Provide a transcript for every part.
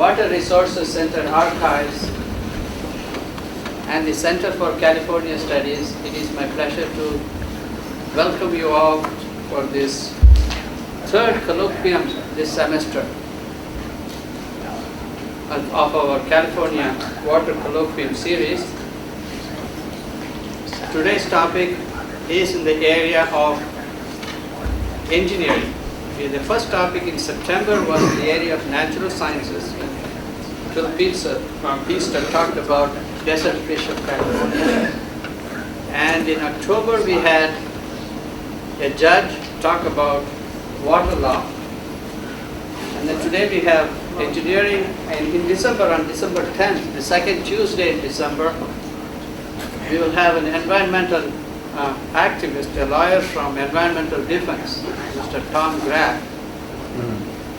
Water Resources Center Archives and the Center for California Studies, it is my pleasure to welcome you all for this third colloquium this semester of our California Water Colloquium series. Today's topic is in the area of engineering. The first topic in September was in the area of natural sciences. Phil Peaster talked about desert fish of California. And in October we had a judge talk about water law. And then today we have engineering, and in December, on December 10th, the second Tuesday in December, we will have an environmental activist, a lawyer from Environmental Defense, Mr. Tom Graff,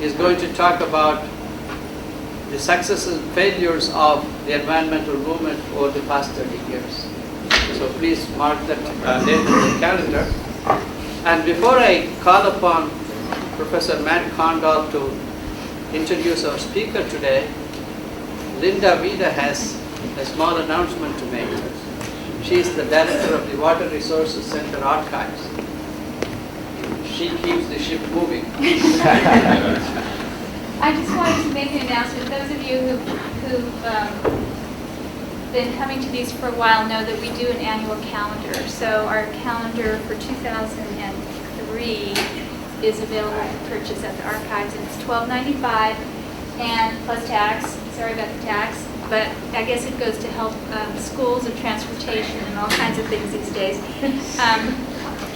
is going to talk about the successes and failures of the environmental movement over the past 30 years. So please mark that date on the calendar. And before I call upon Professor Matt Condall to introduce our speaker today, Linda Vida has a small announcement to make. She is the director of the Water Resources Center Archives. She keeps the ship moving. I just wanted to make an announcement. Those of you who've been coming to these for a while know that we do an annual calendar. So our calendar for 2003 is available for purchase at the archives, and it's $12.95 and plus tax. Sorry about the tax, but I guess it goes to help schools and transportation and all kinds of things these days.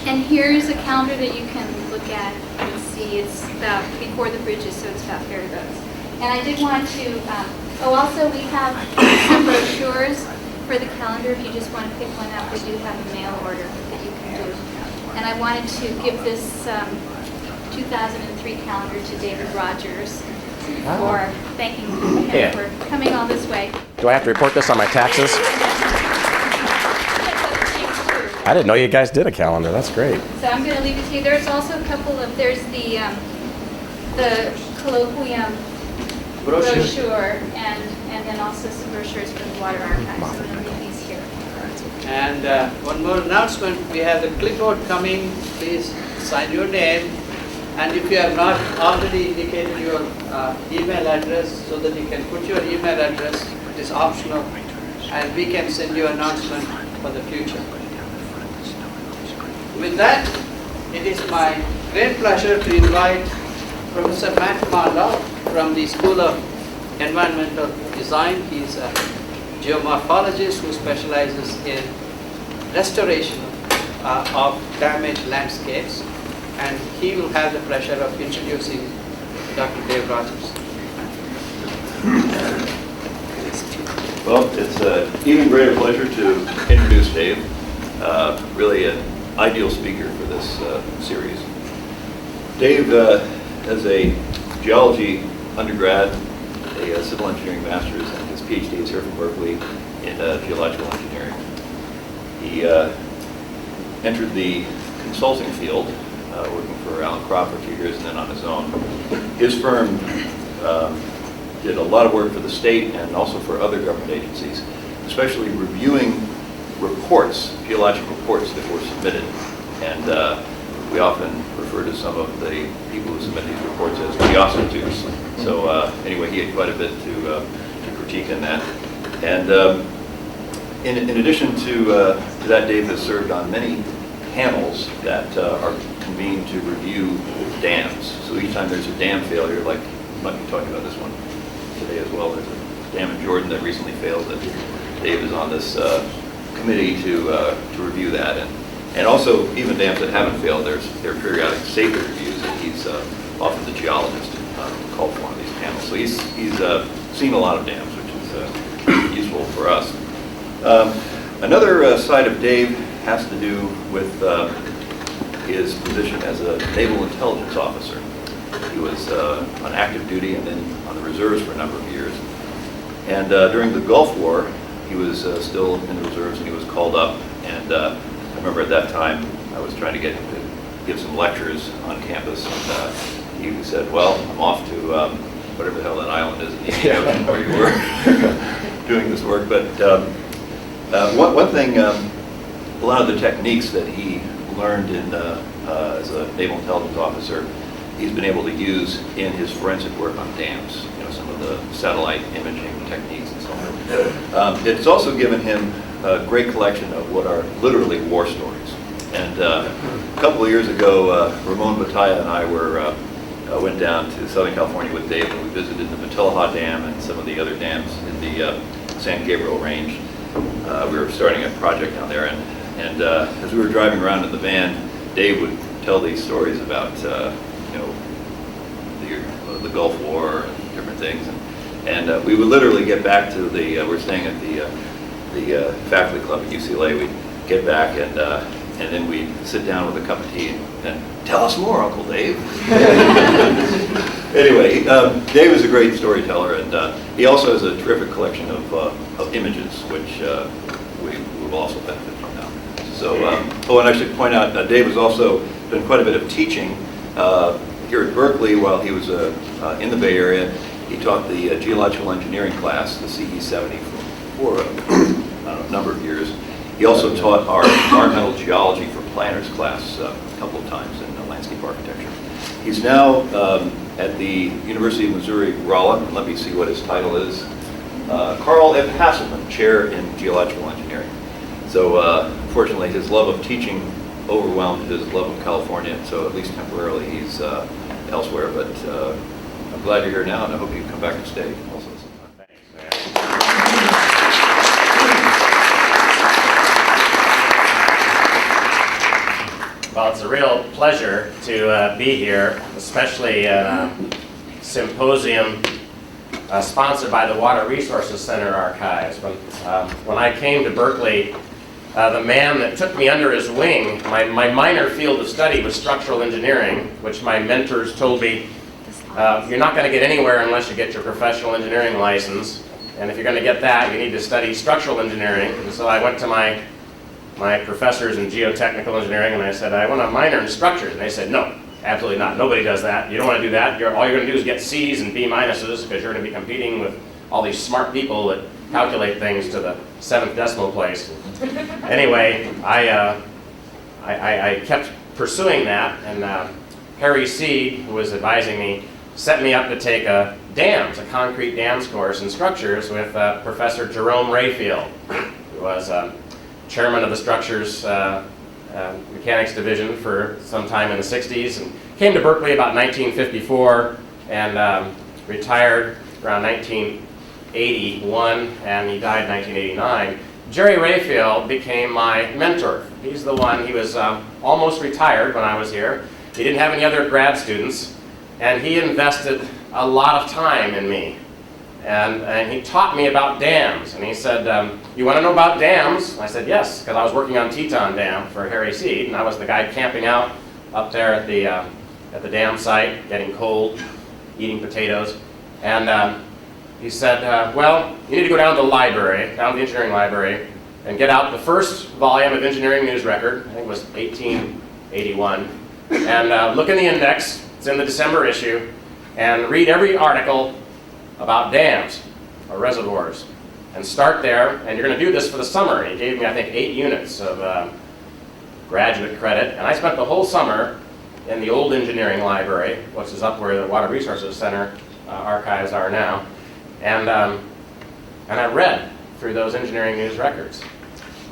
And here's a calendar that you can look at and see. It's about before the bridges, so it's about ferry boats. And I did want to, also we have some brochures for the calendar. If you just want to pick one up, we do have a mail order that you can do. And I wanted to give this 2003 calendar to David Rogers for thanking him for coming all this way. Do I have to report this on my taxes? I didn't know you guys did a calendar. That's great. So I'm going to leave it to you. There's also a couple of, there's the Colloquium brochure and then also some brochures for the Water Archives. So I'm going to leave these here. And one more announcement, we have the clipboard coming. Please sign your name. And if you have not already indicated your email address, so that you can put your email address, it is optional, and we can send you an announcement for the future. With that, it is my great pleasure to invite Professor Matt Condall from the School of Environmental Design. He's a geomorphologist who specializes in restoration of damaged landscapes, and he will have the pleasure of introducing Dr. Dave Rogers. Well, it's an even greater pleasure to introduce Dave, really an ideal speaker for this series. Dave has a geology undergrad, a civil engineering master's, and his PhD is here from Berkeley in geological engineering. He entered the consulting field, working for Alan Croft for a few years and then on his own. His firm did a lot of work for the state and also for other government agencies, especially reviewing reports, geologic reports that were submitted. And we often refer to some of the people who submit these reports as geostitutes. So anyway, he had quite a bit to critique in that. And in addition to that, Dave has served on many panels that are convened to review dams. So each time there's a dam failure, like you might be talking about this one today as well, there's a dam in Jordan that recently failed, and Dave is on this committee to review that. And also, even dams that haven't failed, there are periodic safety reviews, and he's often the geologist called for one of these panels. So he's seen a lot of dams, which is useful for us. Another side of Dave has to do with his position as a naval intelligence officer. He was on active duty and then on the reserves for a number of years. And during the Gulf War, he was still in the reserves, and he was called up. And I remember at that time, I was trying to get him to give some lectures on campus. And he said, well, I'm off to whatever the hell that island is in the Indian Ocean where you were doing this work. But one thing, a lot of the techniques that he learned as a naval intelligence officer, he's been able to use in his forensic work on dams, some of the satellite imaging techniques and so on. It's also given him a great collection of what are literally war stories. And a couple of years ago, Ramon Batalla and I went down to Southern California with Dave, and we visited the Matilija Dam and some of the other dams in the San Gabriel Range. We were starting a project down there, and as we were driving around in the van, Dave would tell these stories about the Gulf War and different things, and we would literally get back to we're staying at the faculty club at UCLA. We'd get back and then we'd sit down with a cup of tea and tell us more, Uncle Dave. Anyway, Dave is a great storyteller, and he also has a terrific collection of images, which we will also benefit from now. So, and I should point out, Dave has also done quite a bit of teaching here at Berkeley while he was in the Bay Area. He taught the geological engineering class, the CE70, for a number of years. He also taught our environmental geology for planners class a couple of times in landscape architecture. He's now at the University of Missouri, Rolla, and let me see what his title is. Carl F. Hasselman, Chair in Geological Engineering. So fortunately, his love of teaching overwhelmed his love of California, so at least temporarily he's elsewhere. But I'm glad you're here now, and I hope you come back and stay also sometime. Thanks, man. Well, it's a real pleasure to be here, especially a symposium sponsored by the Water Resources Center Archives. When I came to Berkeley, the man that took me under his wing, my minor field of study was structural engineering, which my mentors told me, you're not going to get anywhere unless you get your professional engineering license. And if you're going to get that, you need to study structural engineering. And so I went to my professors in geotechnical engineering and I said, I want a minor in structures. And they said, no, absolutely not. Nobody does that. You don't want to do that. All you're going to do is get C's and B minuses because you're going to be competing with all these smart people that calculate things to the 7th decimal place. Anyway, I kept pursuing that, and Harry Seed, who was advising me, set me up to take a concrete dams course in structures with Professor Jerome Rayfield, who was chairman of the structures mechanics division for some time in the 60s, and came to Berkeley about 1954 and retired around 1981, and he died in 1989. Jerry Rayfield became my mentor. He's the one, he was almost retired when I was here. He didn't have any other grad students, and he invested a lot of time in me. And he taught me about dams, and he said, you want to know about dams? I said, yes, because I was working on Teton Dam for Harry Seed, and I was the guy camping out up there at the dam site, getting cold, eating potatoes. And he said, well, you need to go down to the library, down to the engineering library, and get out the first volume of Engineering News Record, I think it was 1881, and look in the index, it's in the December issue, and read every article about dams or reservoirs, and start there, and you're going to do this for the summer. He gave me, I think, 8 units of graduate credit, and I spent the whole summer in the old engineering library, which is up where the Water Resources Center archives are now, and I read through those engineering news records.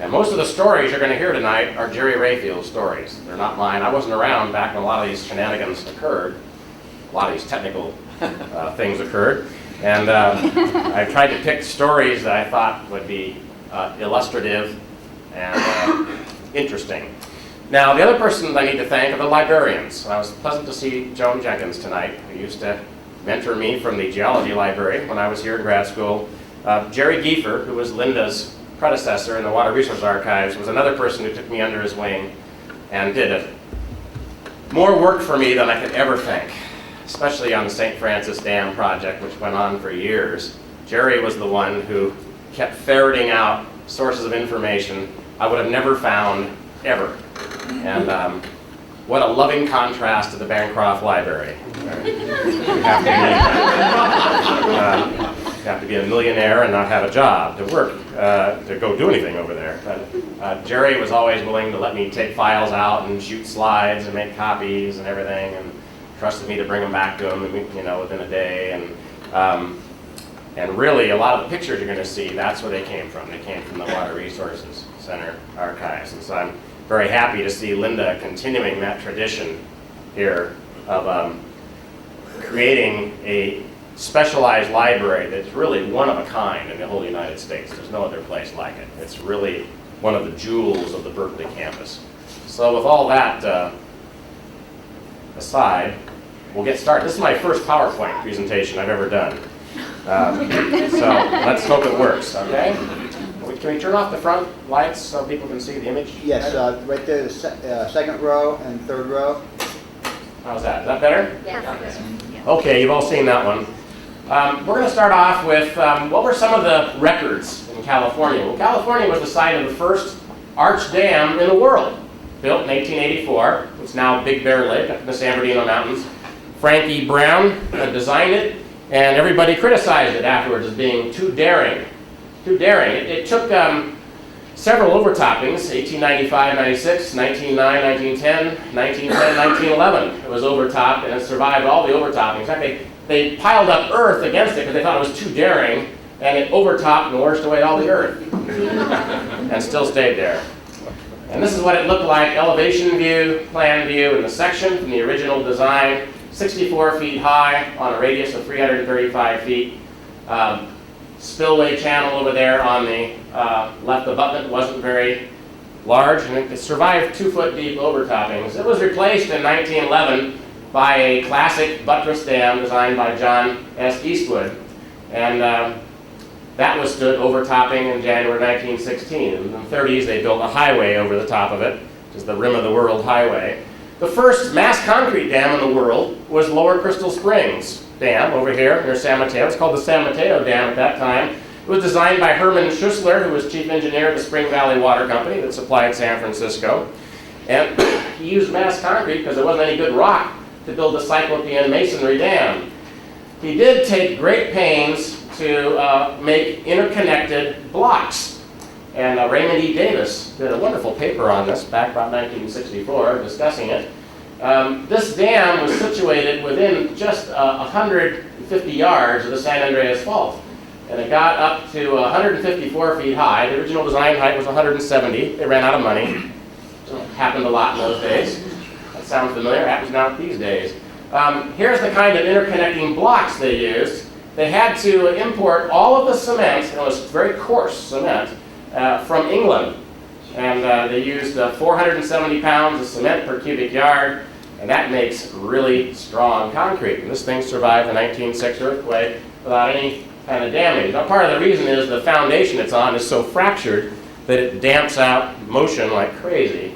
And most of the stories you're going to hear tonight are Jerry Rayfield's stories. They're not mine. I wasn't around back when a lot of these shenanigans occurred. A lot of these technical things occurred. And I tried to pick stories that I thought would be illustrative and interesting. Now, the other person I need to thank are the librarians. I was pleasant to see Joan Jenkins tonight, who used to mentor me from the geology library when I was here in grad school. Jerry Giefer, who was Linda's predecessor in the Water Resource Archives, was another person who took me under his wing and did more work for me than I could ever think, especially on the St. Francis Dam project, which went on for years. Jerry was the one who kept ferreting out sources of information I would have never found, ever. And what a loving contrast to the Bancroft Library. You have to be a millionaire and not have a job to work, to go do anything over there. But Jerry was always willing to let me take files out and shoot slides and make copies and everything, and trusted me to bring them back to him, you know, within a day. And really, a lot of the pictures you're going to see, that's where they came from. They came from the Water Resources Center archives. And so I'm very happy to see Linda continuing that tradition here of creating a specialized library that's really one of a kind in the whole United States. There's no other place like it. It's really one of the jewels of the Berkeley campus. So with all that aside, we'll get started. This is my first PowerPoint presentation I've ever done. So let's hope it works, okay? Can we turn off the front lights so people can see the image? Yes, right there, the second row and third row. How's that? Is that better? Yes. Okay, you've all seen that one. We're going to start off with what were some of the records in California. Well, California was the site of the first arch dam in the world, built in 1884. It's now Big Bear Lake up in the San Bernardino Mountains. Frankie Brown designed it, and everybody criticized it afterwards as being too daring. Too daring. It took several overtoppings, 1895, 96, 1909, 1910, 1910, 1911. It was overtopped, and it survived all the overtoppings. In fact, they piled up earth against it because they thought it was too daring, and it overtopped and washed away all the earth. And still stayed there. And this is what it looked like, elevation view, plan view, in the section from the original design, 64 feet high on a radius of 335 feet. Spillway channel over there on the left abutment wasn't very large, and it survived 2-foot deep overtoppings. It was replaced in 1911 by a classic buttress dam designed by John S. Eastwood, and that was stood overtopping in January 1916. In the 30s, they built a highway over the top of it, which is the Rim of the World Highway. The first mass concrete dam in the world was Lower Crystal Springs Dam over here near San Mateo. It's called the San Mateo Dam at that time. It was designed by Herman Schussler, who was chief engineer of the Spring Valley Water Company that supplied San Francisco. And he used mass concrete because there wasn't any good rock to build the Cyclopean masonry dam. He did take great pains to make interconnected blocks. And Raymond E. Davis did a wonderful paper on this back about 1964 discussing it. This dam was situated within just 150 yards of the San Andreas Fault. And it got up to 154 feet high. The original design height was 170. They ran out of money. So it happened a lot in those days. That sounds familiar. It happens not these days. Here's the kind of interconnecting blocks they used. They had to import all of the cement, and it was very coarse cement, from England. And they used 470 pounds of cement per cubic yard, and that makes really strong concrete. And this thing survived the 1906 earthquake without any kind of damage. Now, part of the reason is the foundation it's on is so fractured that it damps out motion like crazy.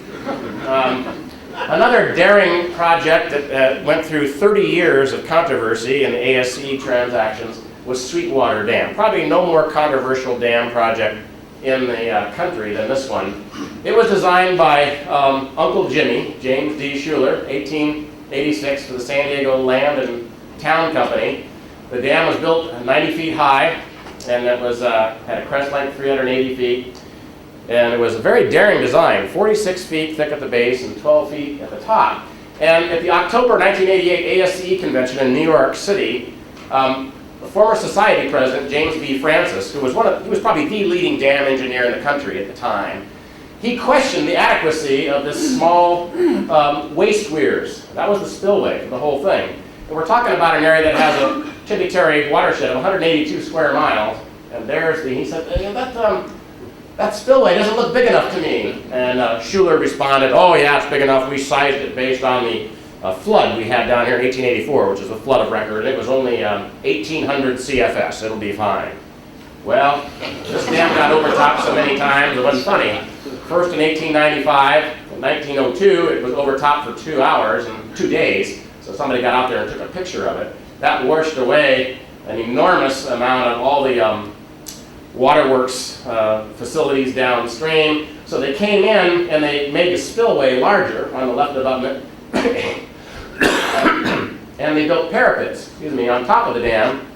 Another daring project that went through 30 years of controversy in the ASCE transactions was Sweetwater Dam. Probably no more controversial dam project in the country than this one. It was designed by Uncle Jimmy, James D. Schuler, 1886 for the San Diego Land and Town Company. The dam was built 90 feet high, and it was had a crest length 380 feet. And it was a very daring design, 46 feet thick at the base and 12 feet at the top. And at the October 1988 ASCE convention in New York City, the former society president, James B. Francis, who was he was probably the leading dam engineer in the country at the time, he questioned the adequacy of this small waste weirs. That was the spillway for the whole thing. And we're talking about an area that has a tributary watershed of 182 square miles. And there's he said, that spillway doesn't look big enough to me. And Schuler responded, oh yeah, it's big enough. We sized it based on the flood we had down here in 1884, which is the flood of record. It was only 1,800 CFS. It'll be fine. Well, this dam got overtopped so many times, it wasn't funny. First in 1895, in 1902, it was overtopped for 2 hours and 2 days. So somebody got out there and took a picture of it. That washed away an enormous amount of all the waterworks facilities downstream. So they came in and they made the spillway larger on the left abutment, And they built parapets, on top of the dam,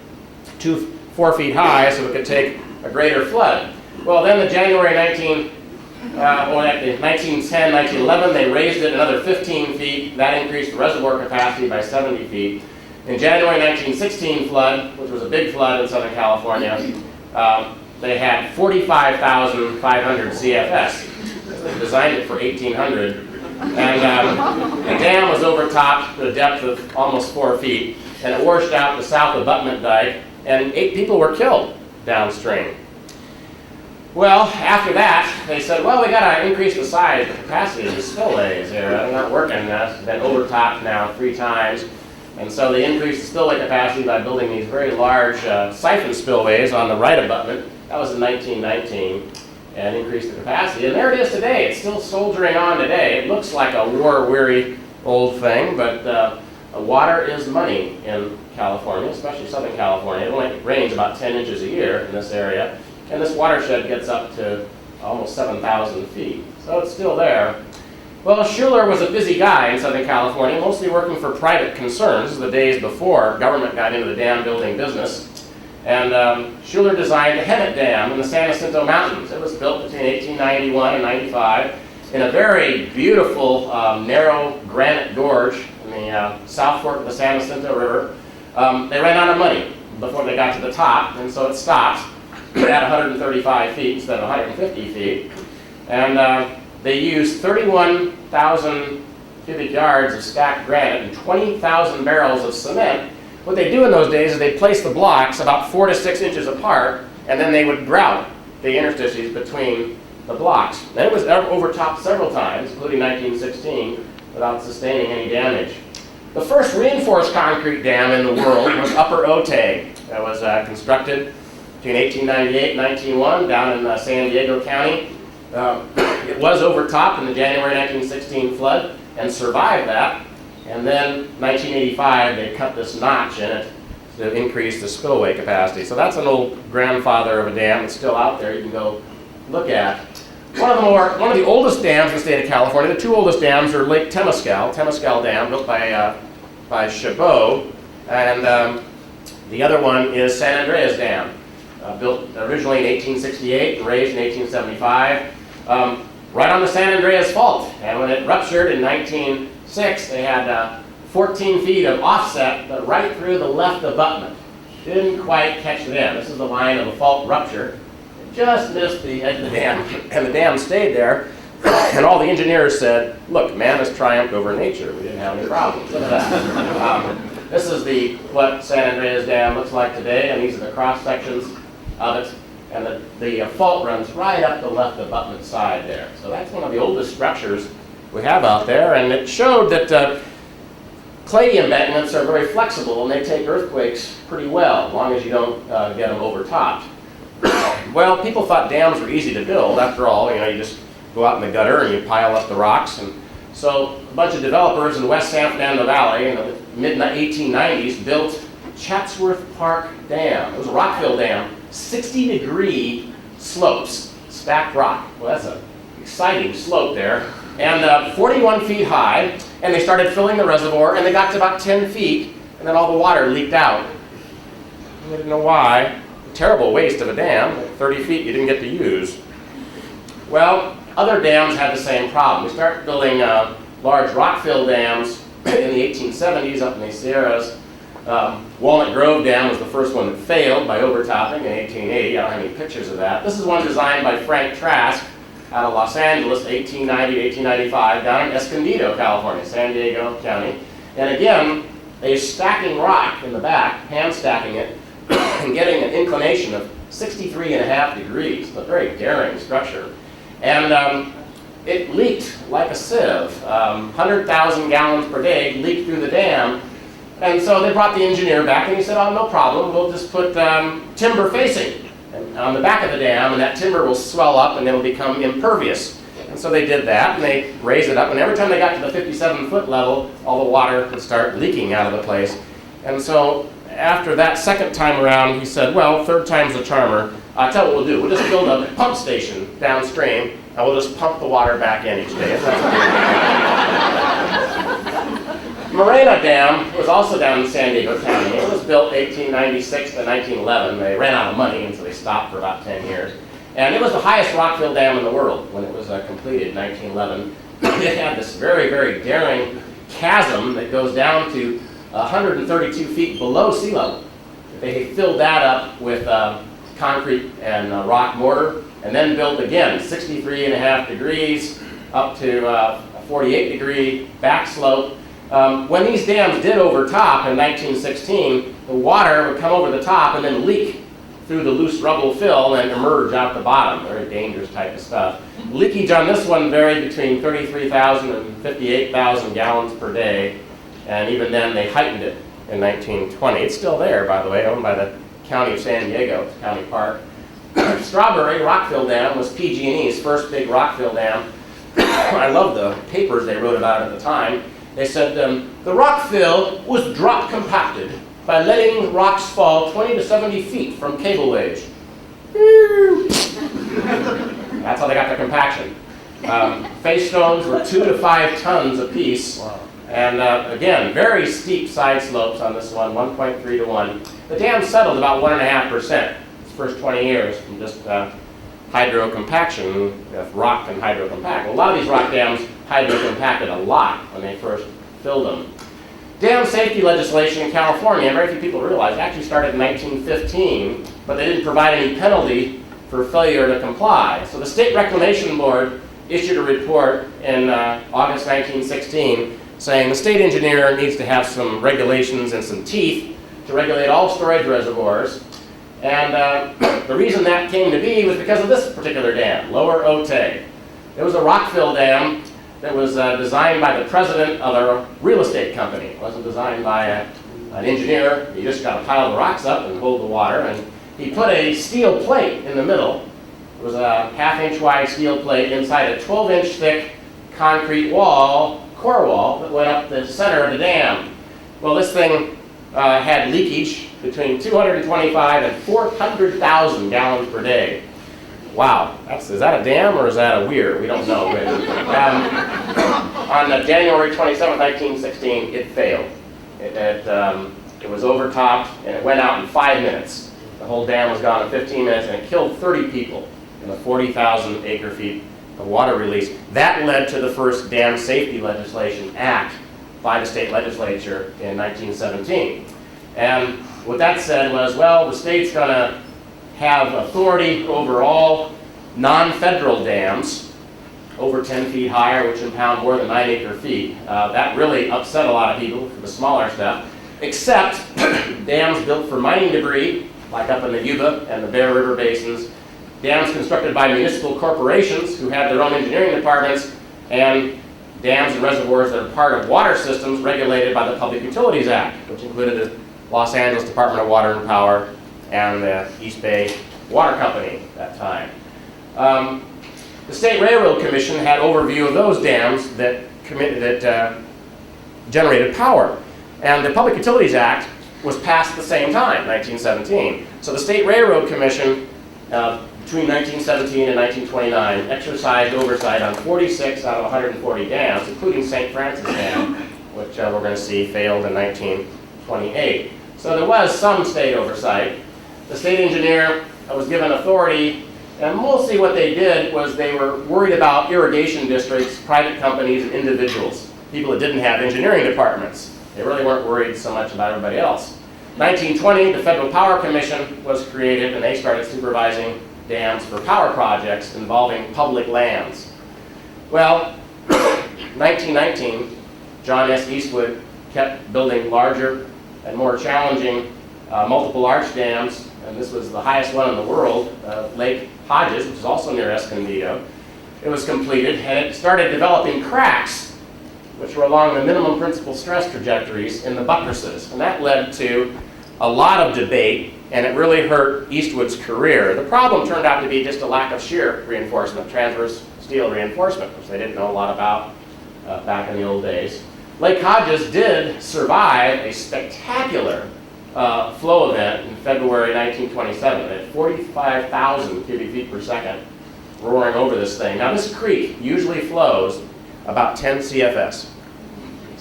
4 feet high, so it could take a greater flood. Well, then the January 1910, 1911, they raised it another 15 feet. That increased the reservoir capacity by 70 feet. In January 1916 flood, which was a big flood in Southern California, they had 45,500 CFS. They designed it for 1,800. And the dam was overtopped to a depth of almost 4 feet, and it washed out the south abutment dike, and 8 people were killed downstream. Well, after that, they said, well, we got to increase the size, the capacity of the spillways here. They're not working. That's been overtopped now 3 times. And so they increased the spillway capacity by building these very large siphon spillways on the right abutment. That was in 1919, and increased the capacity. And there it is today. It's still soldiering on today. It looks like a war-weary old thing, but water is money in California, especially Southern California. It only rains about 10 inches a year in this area. And this watershed gets up to almost 7,000 feet. So it's still there. Well, Schuler was a busy guy in Southern California, mostly working for private concerns. This is the days before government got into the dam building business. And Schuler designed the Hemet Dam in the San Jacinto Mountains. It was built between 1891 and 95 in a very beautiful, narrow granite gorge in the South Fork of the San Jacinto River. They ran out of money before they got to the top, and so it stopped at 135 feet instead of 150 feet. And they used 31,000 cubic yards of stacked granite and 20,000 barrels of cement. What they do in those days is they place the blocks about 4 to 6 inches apart, and then they would grout the interstices between the blocks. And it was overtopped several times, including 1916, without sustaining any damage. The first reinforced concrete dam in the world was Upper OTAY. That was constructed between 1898 and 1901 down in San Diego County. It was overtopped in the January 1916 flood and survived that. And then 1985, they cut this notch in it to increase the spillway capacity. So that's an old grandfather of a dam that's still out there you can go look at. One of the oldest dams in the state of California, the 2 oldest dams are Lake Temescal Dam, built by Chabot, and the other one is San Andreas Dam, built originally in 1868 and raised in 1875, right on the San Andreas Fault. And when it ruptured in 1906, they had 14 feet of offset, but right through the left abutment. Didn't quite catch it in. This is the line of the fault rupture. It just missed the edge of the dam, and the dam stayed there. And all the engineers said, look, man has triumphed over nature. We didn't have any problems. Look at that. This is what San Andreas Dam looks like today, and these are the cross sections of it. And the fault runs right up the left abutment side there. So that's one of the oldest structures we have out there, and it showed that clay embankments are very flexible and they take earthquakes pretty well, as long as you don't get them overtopped. Well, people thought dams were easy to build. After all, you just go out in the gutter and you pile up the rocks. And so a bunch of developers in West San Fernando Valley in the mid-1890s built Chatsworth Park Dam. It was a Rockfill dam, 60-degree slopes, stacked rock. Well, that's an exciting slope there. And 41 feet high, and they started filling the reservoir, and they got to about 10 feet, and then all the water leaked out. They didn't know why. A terrible waste of a dam, like 30 feet you didn't get to use. Well, other dams had the same problem. We started building large rock-fill dams in the 1870s up in the Sierras. Walnut Grove Dam was the first one that failed by overtopping in 1880. I don't have any pictures of that. This is one designed by Frank Trask out of Los Angeles, 1890 to 1895, down in Escondido, California, San Diego County. And again, a stacking rock in the back, hand stacking it, and getting an inclination of 63.5 degrees. A very daring structure. And it leaked like a sieve. 100,000 gallons per day leaked through the dam. And so they brought the engineer back and he said, oh, no problem, we'll just put timber facing on the back of the dam, and that timber will swell up and it'll become impervious. And so they did that, and they raised it up, and every time they got to the 57-foot level, all the water would start leaking out of the place. And so after that second time around, he said, well, third time's the charmer. I'll tell you what we'll do. We'll just build a pump station downstream, and we'll just pump the water back in each day. MORENA Dam was also down in San Diego County. It was built 1896 to 1911. They ran out of money, and so they stopped for about 10 years. And it was the highest rockfill dam in the world when it was completed in 1911. It had this very, very daring chasm that goes down to 132 feet below sea level. They filled that up with concrete and rock mortar, and then built again 63.5 degrees up to a 48-degree back slope. When these dams did overtop in 1916, the water would come over the top and then leak through the loose rubble fill and emerge out the bottom. Very dangerous type of stuff. Leakage on this one varied between 33,000 and 58,000 gallons per day, and even then they heightened it in 1920. It's still there, by the way, owned by the County of San Diego, it's a county park. Strawberry Rockfill Dam was PG&E's first big rockfill dam. I love the papers they wrote about at the time. They said, the rockfill was drop compacted by letting rocks fall 20 to 70 feet from cable wage. That's how they got their compaction. Face stones were 2 to 5 tons apiece. Wow. And again, very steep side slopes on this one, 1.3 to 1. The dam settled about 1.5% its first 20 years from just hydrocompaction, rock and hydrocompact. Well, a lot of these rock dams hydrocompacted a lot when they first filled them. Dam safety legislation in California, very few people realize, actually started in 1915, but they didn't provide any penalty for failure to comply. So the State Reclamation Board issued a report in August 1916 saying the state engineer needs to have some regulations and some teeth to regulate all storage reservoirs. And the reason that came to be was because of this particular dam, Lower OTAY. It was a rockfill dam that was designed by the president of a real estate company. It wasn't designed by an engineer. He just got to pile the rocks up and hold the water. And he put a steel plate in the middle. It was a 1/2-inch wide steel plate inside a 12-inch thick concrete wall, core wall, that went up the center of the dam. Well, this thing had leakage between 225 and 400,000 gallons per day. Wow, is that a dam or is that a weir? We don't know. On January 27, 1916, it failed. It was overtopped and it went out in 5 minutes. The whole dam was gone in 15 minutes and it killed 30 people in the 40,000 acre feet of water release. That led to the first Dam Safety Legislation Act by the state legislature in 1917. And what that said was, well, the state's going to have authority over all non-federal dams over 10 feet higher, which impound more than 9 acre feet. That really upset a lot of people for the smaller stuff, except dams built for mining debris, like up in the Yuba and the Bear River basins, dams constructed by municipal corporations who had their own engineering departments, and dams and reservoirs that are part of water systems regulated by the Public Utilities Act, which included the Los Angeles Department of Water and Power and the East Bay Water Company at that time. The State Railroad Commission had overview of those dams that generated power. And the Public Utilities Act was passed at the same time, 1917. So the State Railroad Commission, between 1917 and 1929, exercised oversight on 46 out of 140 dams, including St. Francis Dam, which we're going to see failed in 1928. So there was some state oversight. The state engineer was given authority, and mostly what they did was they were worried about irrigation districts, private companies, and individuals, people that didn't have engineering departments. They really weren't worried so much about everybody else. 1920, the Federal Power Commission was created, and they started supervising dams for power projects involving public lands. Well, 1919, John S. Eastwood kept building larger and more challenging multiple arch dams, and this was the highest one in the world, Lake Hodges, which is also near Escondido. It was completed, and it started developing cracks, which were along the minimum principal stress trajectories in the buttresses, and that led to a lot of debate, and it really hurt Eastwood's career. The problem turned out to be just a lack of shear reinforcement, transverse steel reinforcement, which they didn't know a lot about back in the old days. Lake Hodges did survive a spectacular flow event in February 1927. It had 45,000 cubic feet per second roaring over this thing. Now this creek usually flows about 10 CFS.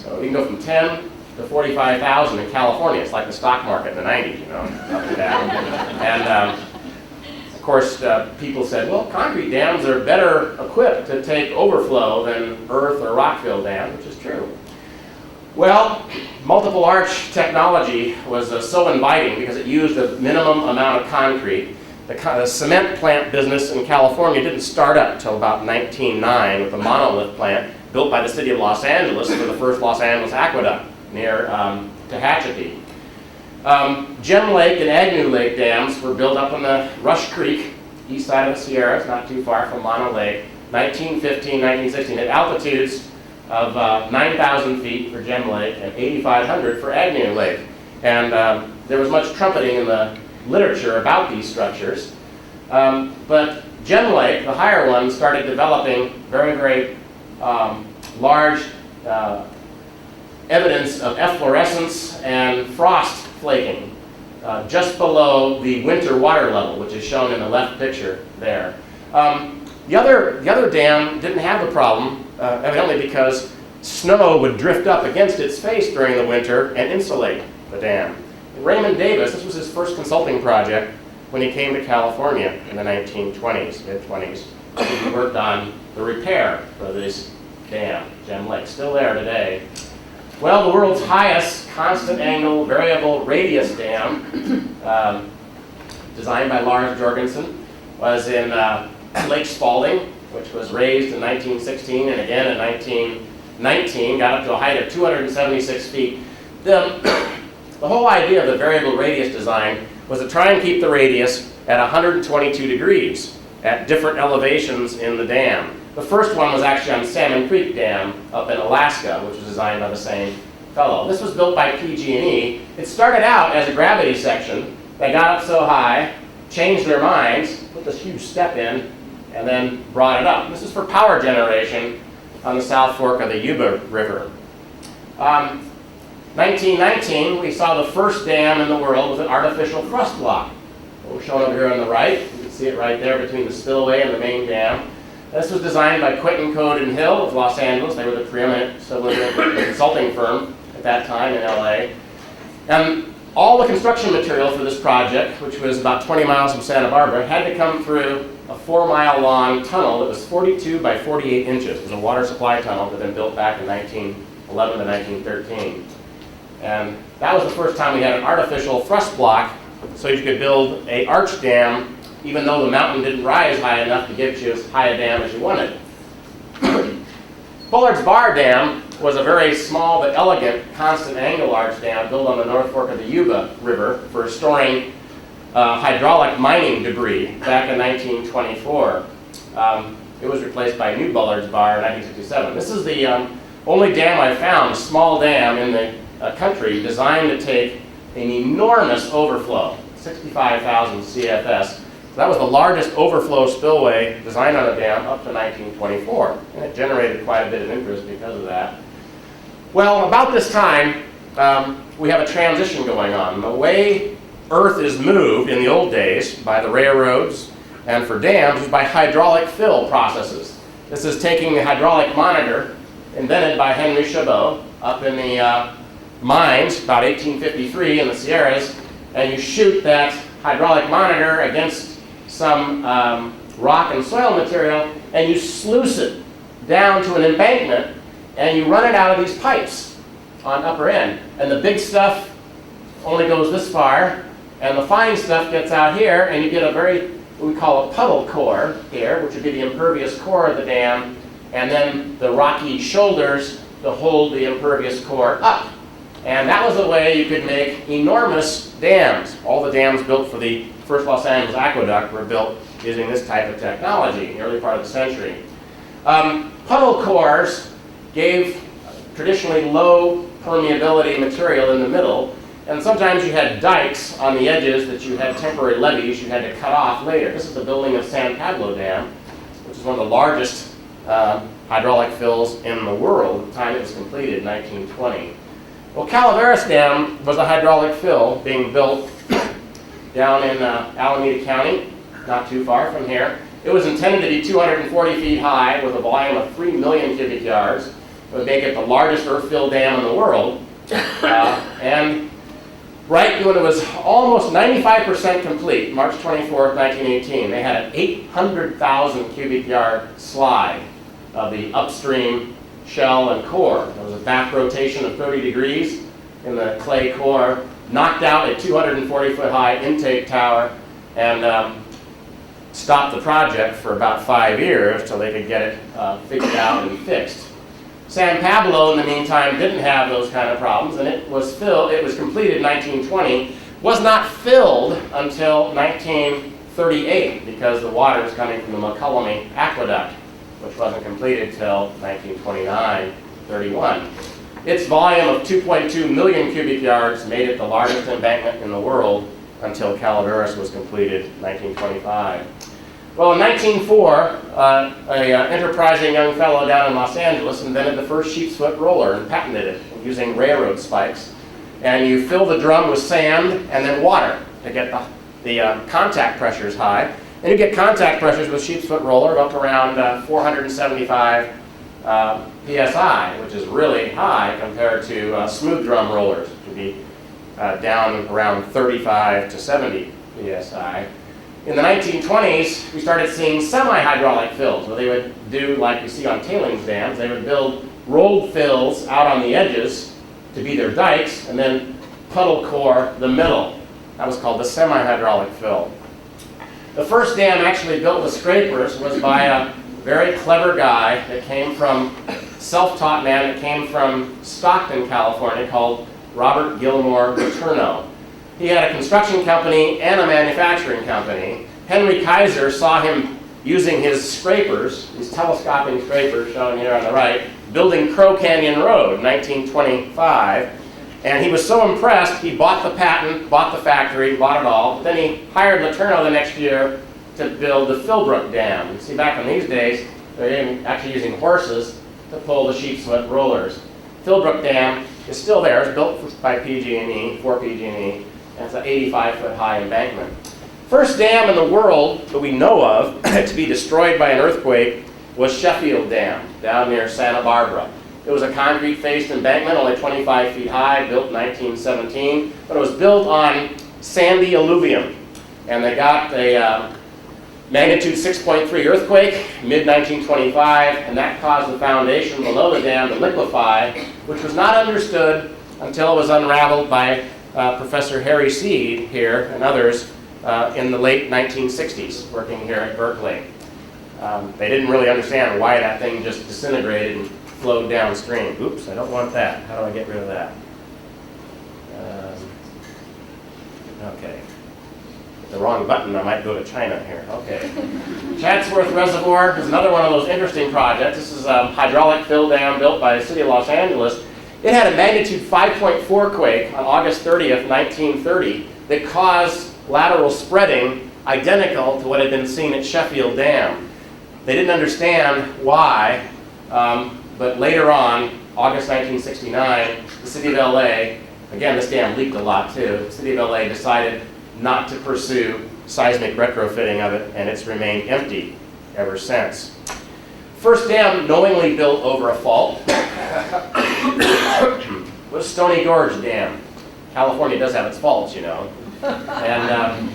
So you can go from 10 to 45,000 in California. It's like the stock market in the 90s, you know, up and down. And of course, people said, well, concrete dams are better equipped to take overflow than earth or rock-filled dams, which is true. Well, multiple arch technology was so inviting because it used a minimum amount of concrete. The cement plant business in California didn't start up until about 1909 with the monolith plant built by the city of Los Angeles for the first Los Angeles aqueduct near Tehachapi. Gem Lake and Agnew Lake dams were built up on the Rush Creek, east side of the Sierras, not too far from Mono Lake, 1915, 1916, at altitudes of 9,000 feet for Gem Lake and 8,500 for Agnew Lake. And there was much trumpeting in the literature about these structures. But Gem Lake, the higher one, started developing very, very large evidence of efflorescence and frost flaking just below the winter water level, which is shown in the left picture there. The other dam didn't have the problem, evidently because snow would drift up against its face during the winter and insulate the dam. Raymond Davis, this was his first consulting project when he came to California in the 1920s, mid-20s. He worked on the repair for this dam, Gem Lake, still there today. Well, the world's highest constant angle variable radius dam, designed by Lars Jorgensen, was in Lake Spalding, which was raised in 1916 and again in 1919, got up to a height of 276 feet. The whole idea of the variable radius design was to try and keep the radius at 122 degrees at different elevations in the dam. The first one was actually on Salmon Creek Dam up in Alaska, which was designed by the same fellow. This was built by PG&E. It started out as a gravity section. They got up so high, changed their minds, put this huge step in, and then brought it up. This is for power generation on the South Fork of the Yuba River. 1919, we saw the first dam in the world with an artificial thrust block. We're shown over here on the right. You can see it right there between the spillway and the main dam. This was designed by Quentin Code and Hill of Los Angeles. They were the preeminent civil engineering consulting firm at that time in LA. And all the construction material for this project, which was about 20 miles from Santa Barbara, had to come through a 4-mile-long tunnel that was 42 by 48 inches. It was a water supply tunnel that had been built back in 1911 to 1913. And that was the first time we had an artificial thrust block so you could build an arch dam even though the mountain didn't rise high enough to get you as high a dam as you wanted. Bullard's Bar Dam was a very small but elegant constant angle arch dam built on the North Fork of the Yuba River for storing hydraulic mining debris back in 1924. It was replaced by New Bullard's Bar in 1967. This is the only dam I found, a small dam in the country designed to take an enormous overflow, 65,000 CFS. So that was the largest overflow spillway designed on a dam up to 1924, and it generated quite a bit of interest because of that. Well, about this time, we have a transition going on. The way earth is moved in the old days by the railroads and for dams was by hydraulic fill processes. This is taking the hydraulic monitor, invented by Henry Chabot, up in the mines about 1853 in the Sierras, and you shoot that hydraulic monitor against some rock and soil material, and you sluice it down to an embankment, and you run it out of these pipes on upper end. And the big stuff only goes this far, and the fine stuff gets out here, and you get a very, what we call a puddle core here, which would be the impervious core of the dam, and then the rocky shoulders to hold the impervious core up. And that was the way you could make enormous dams. All the dams built for the first Los Angeles aqueduct were built using this type of technology in the early part of the century. Puddle cores gave traditionally low permeability material in the middle, and sometimes you had dikes on the edges that you had temporary levees you had to cut off later. This is the building of San Pablo Dam, which is one of the largest hydraulic fills in the world at the time it was completed in 1920. Well, Calaveras Dam was a hydraulic fill being built down in Alameda County, not too far from here. It was intended to be 240 feet high with a volume of 3 million cubic yards. It would make it the largest earth-filled dam in the world. And right when it was almost 95% complete, March 24th, 1918, they had an 800,000 cubic yard slide of the upstream shell and core. There was a back rotation of 30 degrees in the clay core, knocked out a 240-foot high intake tower, and stopped the project for about 5 years till they could get it figured out and fixed. San Pablo, in the meantime, didn't have those kind of problems, and it was completed in 1920, was not filled until 1938 because the water was coming from the McCullum Aqueduct, which wasn't completed till 1929-31. Its volume of 2.2 million cubic yards made it the largest embankment in the world until Calaveras was completed in 1925. Well, in 1904, an enterprising young fellow down in Los Angeles invented the first sheep's foot roller and patented it using railroad spikes. And you fill the drum with sand and then water to get the contact pressures high. And you get contact pressures with sheep's foot roller up around 475 psi, which is really high compared to smooth drum rollers, which would be down around 35 to 70 psi. In the 1920s, we started seeing semi-hydraulic fills, where they would do like you see on tailings dams. They would build rolled fills out on the edges to be their dikes, and then puddle core the middle. That was called the semi-hydraulic fill. The first dam actually built with scrapers was by a very clever guy that came from, self-taught man that came from Stockton, California, called Robert Gilmore Letourneau. He had a construction company and a manufacturing company. Henry Kaiser saw him using his scrapers, these telescoping scrapers shown here on the right, building Crow Canyon Road in 1925. And he was so impressed, he bought the patent, bought the factory, bought it all. Then he hired Letourneau the next year to build the Philbrook Dam. You see, back in these days, they're actually using horses to pull the sheep's foot rollers. Philbrook Dam is still there. It's built by PG&E, for PG&E, and it's an 85-foot high embankment. First dam in the world that we know of to be destroyed by an earthquake was Sheffield Dam down near Santa Barbara. It was a concrete-faced embankment, only 25 feet high, built in 1917, but it was built on sandy alluvium. And they got a magnitude 6.3 earthquake, mid-1925, and that caused the foundation below the dam to liquefy, which was not understood until it was unraveled by Professor Harry Seed here and others in the late 1960s, working here at Berkeley. They didn't really understand why that thing just disintegrated and flowed downstream. Oops, I don't want that. How do I get rid of that? Okay. The wrong button, I might go to China here. Okay. Chatsworth Reservoir is another one of those interesting projects. This is a hydraulic fill dam built by the city of Los Angeles. It had a magnitude 5.4 quake on August 30th, 1930 that caused lateral spreading identical to what had been seen at Sheffield Dam. They didn't understand why, but later on, August 1969, the city of LA, again this dam leaked a lot too, the city of LA decided not to pursue seismic retrofitting of it, and it's remained empty ever since. First dam knowingly built over a fault was Stony Gorge Dam. California does have its faults, you know. And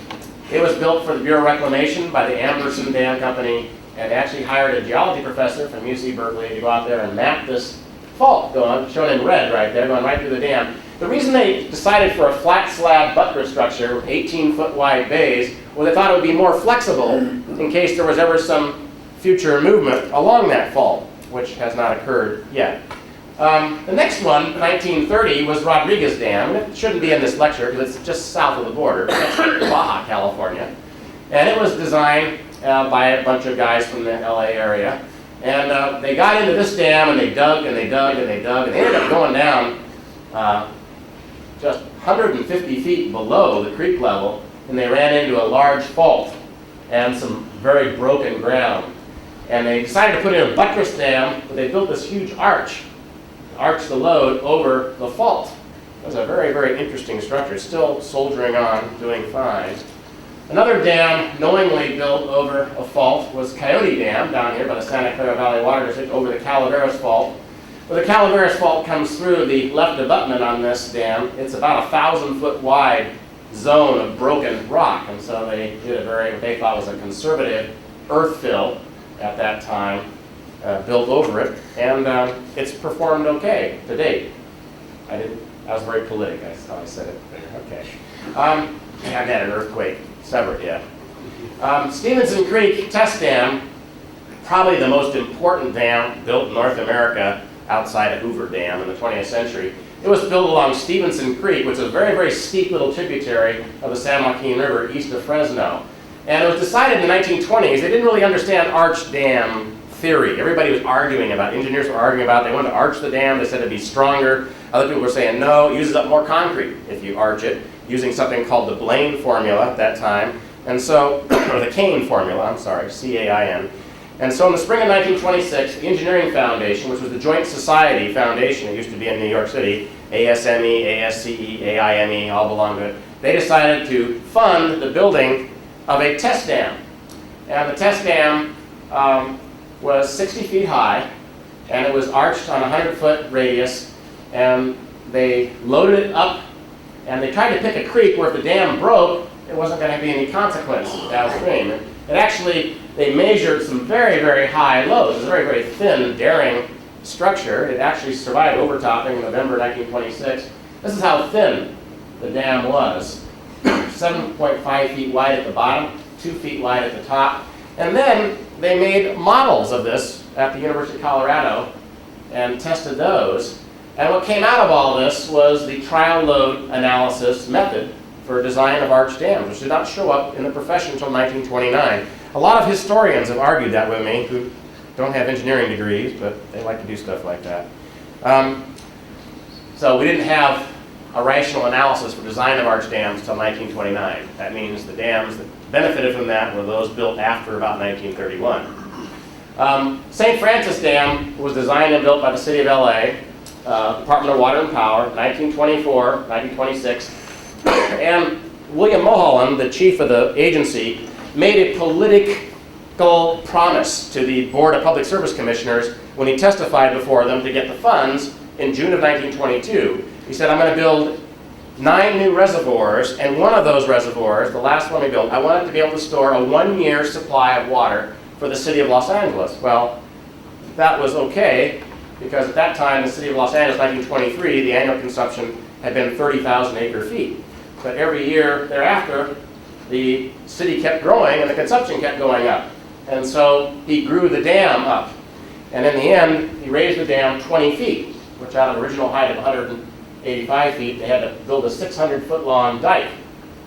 it was built for the Bureau of Reclamation by the Anderson Dam Company, and actually hired a geology professor from UC Berkeley to go out there and map this fault, shown in red right there, going right through the dam. The reason they decided for a flat slab buttress structure with 18-foot wide bays was they thought it would be more flexible in case there was ever some future movement along that fault, which has not occurred yet. The next one, 1930, was Rodriguez Dam. It shouldn't be in this lecture because it's just south of the border. That's Baja, California. And it was designed by a bunch of guys from the LA area. And they got into this dam and they dug and they dug and they dug, and they ended up going down just 150 feet below the creek level, and they ran into a large fault and some very broken ground. And they decided to put in a buttress dam, but they built this huge arch the load over the fault. It was a very, very interesting structure. It's still soldiering on, doing fine. Another dam knowingly built over a fault was Coyote Dam down here by the Santa Clara Valley Water District over the Calaveras Fault. When the Calaveras fault comes through the left abutment on this dam, it's about a 1,000-foot wide zone of broken rock. And so they did what they thought was a conservative earth fill at that time, built over it, and it's performed okay to date. I was very politic, that's how I said it. Okay. I haven't had an earthquake severed yet. Stevenson Creek Test Dam, probably the most important dam built in North America outside of Hoover Dam in the 20th century. It was built along Stevenson Creek, which is a very, very steep little tributary of the San Joaquin River east of Fresno. And it was decided in the 1920s, they didn't really understand arch dam theory. Everybody was arguing about, engineers were arguing about, they wanted to arch the dam, they said it'd be stronger. Other people were saying, no, it uses up more concrete if you arch it, using something called the Blaine formula at that time. And so, or the Cain formula, I'm sorry, C-A-I-N. And so in the spring of 1926, the Engineering Foundation, which was the Joint Society Foundation, it used to be in New York City, ASME, ASCE, AIME, all belonged to it, they decided to fund the building of a test dam. And the test dam was 60 feet high, and it was arched on a 100-foot radius, and they loaded it up, and they tried to pick a creek where if the dam broke, it wasn't going to be any consequence downstream. It actually, they measured some very, very high loads. It was a very, very thin, daring structure. It actually survived overtopping in November 1926. This is how thin the dam was. 7.5 feet wide at the bottom, 2 feet wide at the top. And then they made models of this at the University of Colorado and tested those. And what came out of all this was the trial load analysis method for design of arch dams, which did not show up in the profession until 1929. A lot of historians have argued that with me, who don't have engineering degrees, but they like to do stuff like that. So we didn't have a rational analysis for design of arch dams until 1929. That means the dams that benefited from that were those built after about 1931. St. Francis Dam was designed and built by the City of LA, Department of Water and Power, 1924, 1926. And William Mulholland, the chief of the agency, made a political promise to the Board of Public Service Commissioners when he testified before them to get the funds in June of 1922. He said, I'm going to build 9 new reservoirs, and one of those reservoirs, the last one we built, I wanted to be able to store a 1-year supply of water for the city of Los Angeles. Well, that was okay, because at that time, the city of Los Angeles, 1923, the annual consumption had been 30,000 acre-feet. But every year thereafter, the city kept growing and the consumption kept going up. And so he grew the dam up. And in the end, he raised the dam 20 feet, which out of the original height of 185 feet, they had to build a 600-foot-long dike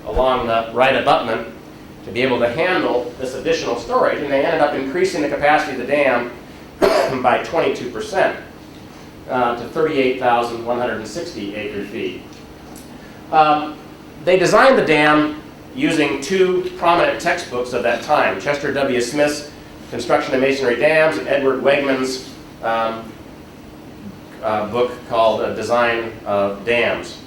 along the right abutment to be able to handle this additional storage. And they ended up increasing the capacity of the dam by 22%. To 38,160 acre-feet. They designed the dam using 2 prominent textbooks of that time, Chester W. Smith's Construction of Masonry Dams and Edward Wegman's book called Design of Dams.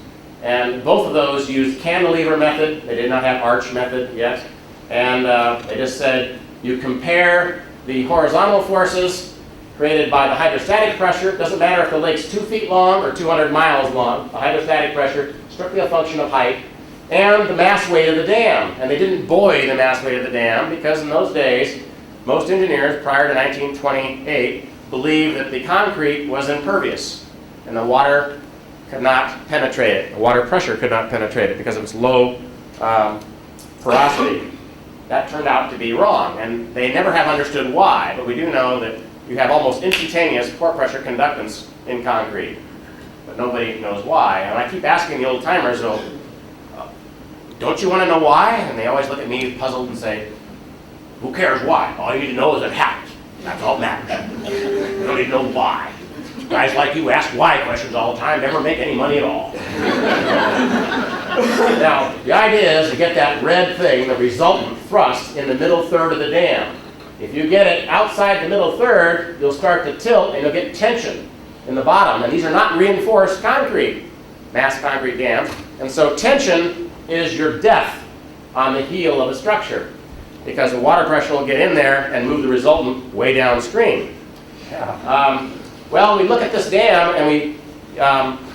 And both of those used cantilever method. They did not have arch method yet. And they just said, you compare the horizontal forces created by the hydrostatic pressure. It doesn't matter if the lake's 2 feet long or 200 miles long. The hydrostatic pressure, strictly a function of height, and the mass weight of the dam. And they didn't buoy the mass weight of the dam because in those days, most engineers prior to 1928 believed that the concrete was impervious and the water could not penetrate it. The water pressure could not penetrate it because of its low porosity. That turned out to be wrong, and they never have understood why, but we do know that you have almost instantaneous pore pressure conductance in concrete, but nobody knows why. And I keep asking the old timers, so, don't you want to know why? And they always look at me puzzled and say, who cares why? All you need to know is it happens. That's all that matters. You don't need to know why. Guys like you ask why questions all the time, never make any money at all. Now, the idea is to get that red thing, the resultant thrust, in the middle third of the dam. If you get it outside the middle third, you'll start to tilt and you'll get tension in the bottom. And these are not reinforced concrete, mass concrete dams. And so tension is your death on the heel of a structure because the water pressure will get in there and move the resultant way downstream. Well, we look at this dam and we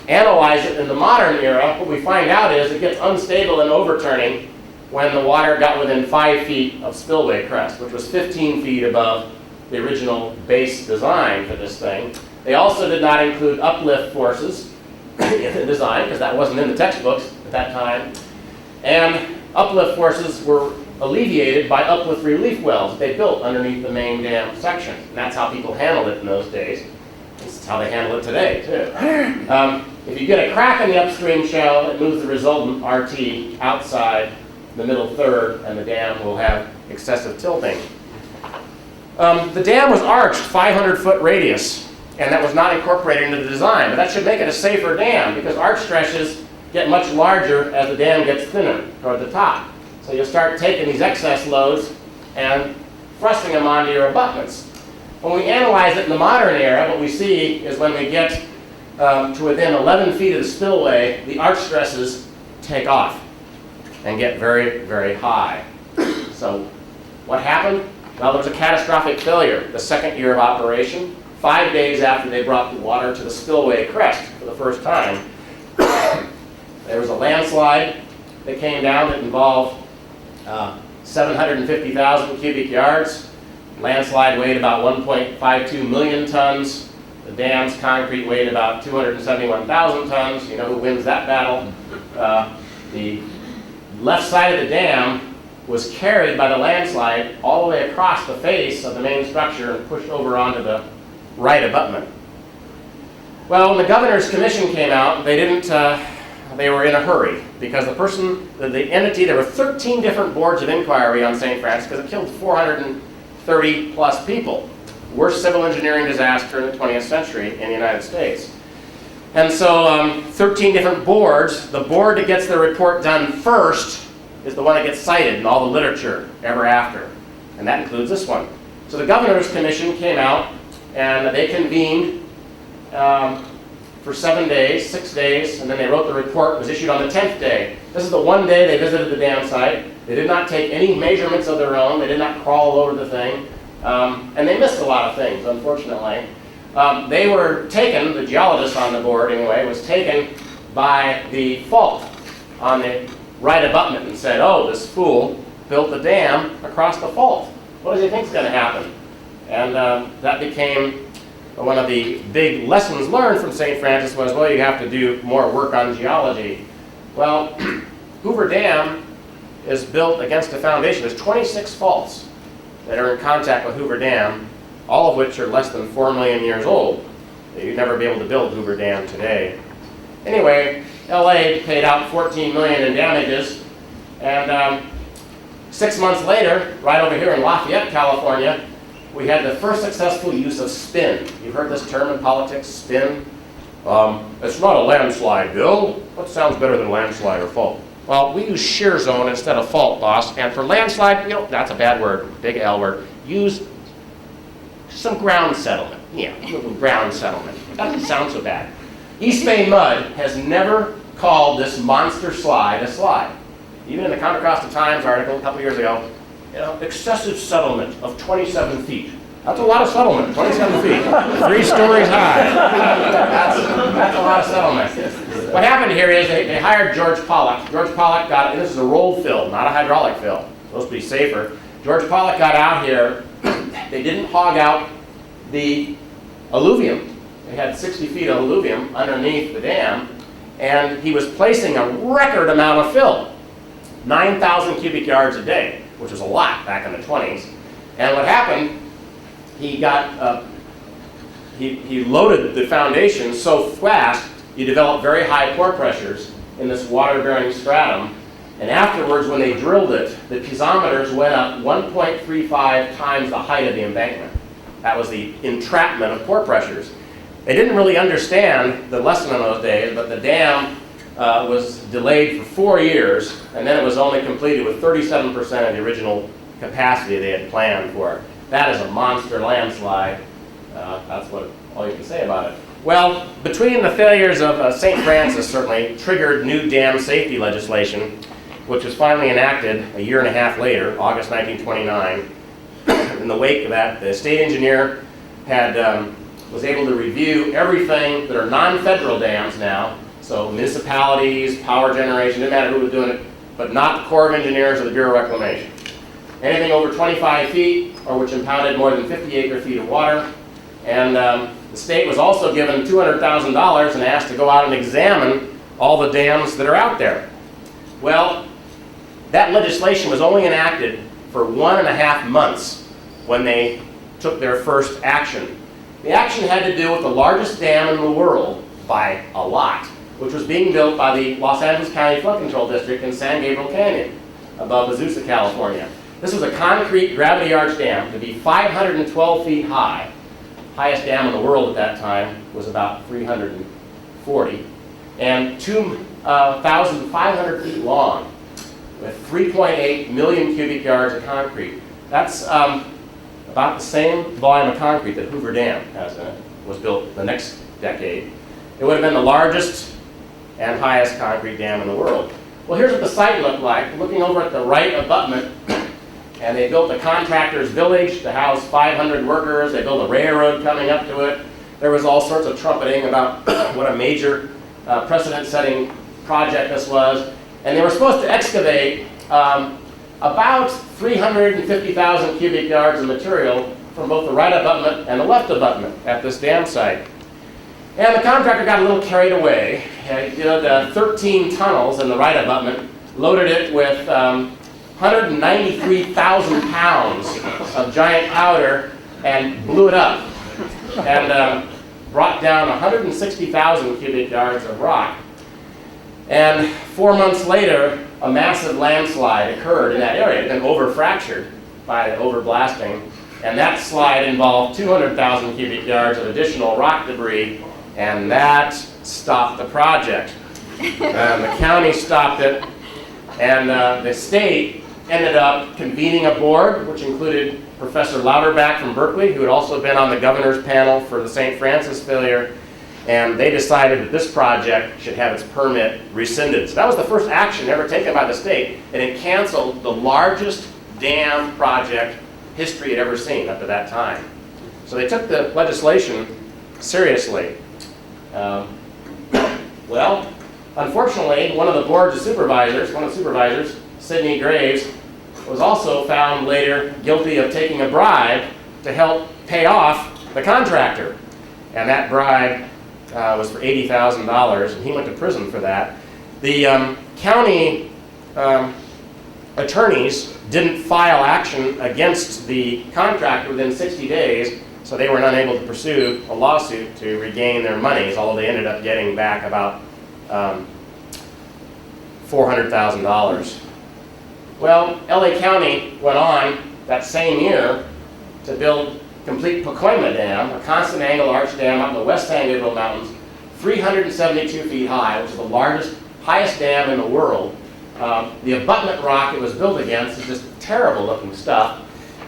analyze it in the modern era. What we find out is it gets unstable and overturning when the water got within 5 feet of spillway crest, which was 15 feet above the original base design for this thing. They also did not include uplift forces in the design, because that wasn't in the textbooks at that time. And uplift forces were alleviated by uplift relief wells they built underneath the main dam section. And that's how people handled it in those days. This is how they handle it today, too. If you get a crack in the upstream shell, it moves the resultant RT outside the middle third, and the dam will have excessive tilting. The dam was arched 500-foot radius, and that was not incorporated into the design. But that should make it a safer dam, because arch stretches get much larger as the dam gets thinner toward the top. So you'll start taking these excess loads and thrusting them onto your abutments. When we analyze it in the modern era, what we see is when we get to within 11 feet of the spillway, the arch stresses take off and get very, very high. So what happened? Well, there was a catastrophic failure the second year of operation. 5 days after they brought the water to the spillway crest for the first time, there was a landslide that came down that involved 750,000 cubic yards. Landslide weighed about 1.52 million tons. The dam's concrete weighed about 271,000 tons. You know who wins that battle? The left side of the dam was carried by the landslide all the way across the face of the main structure and pushed over onto the right abutment. Well, when the governor's commission came out, they were in a hurry, because the entity, there were 13 different boards of inquiry on St. Francis, because it killed 430 plus people. Worst civil engineering disaster in the 20th century in the United States. And so 13 different boards. The board that gets the report done first is the one that gets cited in all the literature ever after. And that includes this one. So the governor's commission came out, and they convened for 7 days, 6 days, and then they wrote the report. It was issued on the 10th day. This is the one day they visited the dam site. They did not take any measurements of their own. They did not crawl all over the thing. And they missed a lot of things, unfortunately. They were taken, the geologist on the board anyway, was taken by the fault on the right abutment and said, oh, this fool built the dam across the fault. What does he think is going to happen? And that became one of the big lessons learned from St. Francis was, well, you have to do more work on geology. Well, Hoover Dam is built against a foundation. There's 26 faults that are in contact with Hoover Dam, all of which are less than 4 million years old. You'd never be able to build Hoover Dam today. Anyway, LA paid out $14 million in damages, and 6 months later, right over here in Lafayette, California, we had the first successful use of spin. You've heard this term in politics, spin? It's not a landslide, Bill. What sounds better than landslide or fault? Well, we use shear zone instead of fault, boss. And for landslide, you know, that's a bad word, big L word. Use some ground settlement. Yeah, a little ground settlement. Doesn't sound so bad. East Bay Mud has never called this monster slide a slide. Even in the Contra Costa Times article a couple years ago, you know, excessive settlement of 27 feet. That's a lot of settlement, 27 feet. 3 stories high. That's a lot of settlement. What happened here is they hired George Pollock. George Pollock got, and this is a rolled fill, not a hydraulic fill. Supposed to be safer. George Pollock got out here. They didn't hog out the alluvium. They had 60 feet of alluvium underneath the dam, and he was placing a record amount of fill, 9,000 cubic yards a day, which was a lot back in the 20s. And what happened, he loaded the foundation so fast, you develop very high pore pressures in this water-bearing stratum. And afterwards, when they drilled it, the piezometers went up 1.35 times the height of the embankment. That was the entrapment of pore pressures. They didn't really understand the lesson in those days, but the dam was delayed for 4 years, and then it was only completed with 37% of the original capacity they had planned for it. That is a monster landslide. That's all you can say about it. Well, between the failures of St. Francis certainly triggered new dam safety legislation, which was finally enacted a year and a half later, August 1929. In the wake of that, the state engineer had was able to review everything that are non-federal dams now, so municipalities, power generation, didn't matter who was doing it, but not the Corps of Engineers or the Bureau of Reclamation. Anything over 25 feet or which impounded more than 50 acre-feet of water. And the state was also given $200,000 and asked to go out and examine all the dams that are out there. Well, that legislation was only enacted for 1.5 months when they took their first action. The action had to do with the largest dam in the world by a lot, which was being built by the Los Angeles County Flood Control District in San Gabriel Canyon above Azusa, California. This was a concrete gravity arch dam to be 512 feet high. Highest dam in the world at that time was about 340, and 2,500 feet long with 3.8 million cubic yards of concrete. That's about the same volume of concrete that Hoover Dam has in it, was built the next decade. It would have been the largest and highest concrete dam in the world. Well, here's what the site looked like. Looking over at the right abutment, and they built a contractor's village to house 500 workers. They built a railroad coming up to it. There was all sorts of trumpeting about what a major precedent-setting project this was. And they were supposed to excavate about 350,000 cubic yards of material from both the right abutment and the left abutment at this dam site. And the contractor got a little carried away. He did 13 tunnels in the right abutment, loaded it with 193,000 pounds of giant powder and blew it up, and brought down 160,000 cubic yards of rock. And 4 months later, a massive landslide occurred in that area. It had been over-fractured by the over-blasting, and that slide involved 200,000 cubic yards of additional rock debris, and that stopped the project. The county stopped it, and the state ended up convening a board, which included Professor Louderback from Berkeley, who had also been on the governor's panel for the St. Francis failure, and they decided that this project should have its permit rescinded. So that was the first action ever taken by the state, and it canceled the largest dam project history had ever seen up to that time. So they took the legislation seriously. Well, unfortunately, one of the supervisors, Sidney Graves, was also found later guilty of taking a bribe to help pay off the contractor. And that bribe was for $80,000, and he went to prison for that. The county attorneys didn't file action against the contractor within 60 days, so they were unable to pursue a lawsuit to regain their monies, although they ended up getting back about $400,000. Well, LA County went on that same year to build complete Pacoima Dam, a constant angle arch dam up in the West San Gabriel Mountains, 372 feet high, which is the largest, highest dam in the world. The abutment rock it was built against is just terrible looking stuff.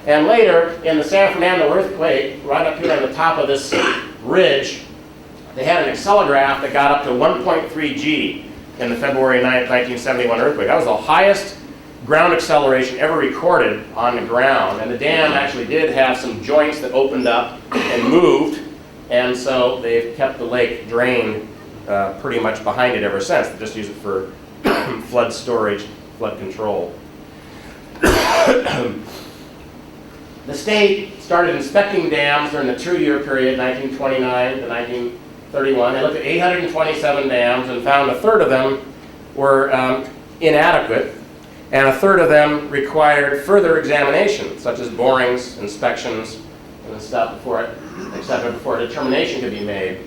And later, in the San Fernando earthquake, right up here on the top of this ridge, they had an accelerograph that got up to 1.3 G in the February 9th, 1971 earthquake. That was the highest ground acceleration ever recorded on the ground. And the dam actually did have some joints that opened up and moved, and so they've kept the lake drained pretty much behind it ever since. They just use it for flood storage, flood control. The state started inspecting dams during the 2-year period, 1929 to 1931. They looked at 827 dams and found a third of them were inadequate, and a third of them required further examination, such as borings, inspections, and stuff before a determination could be made.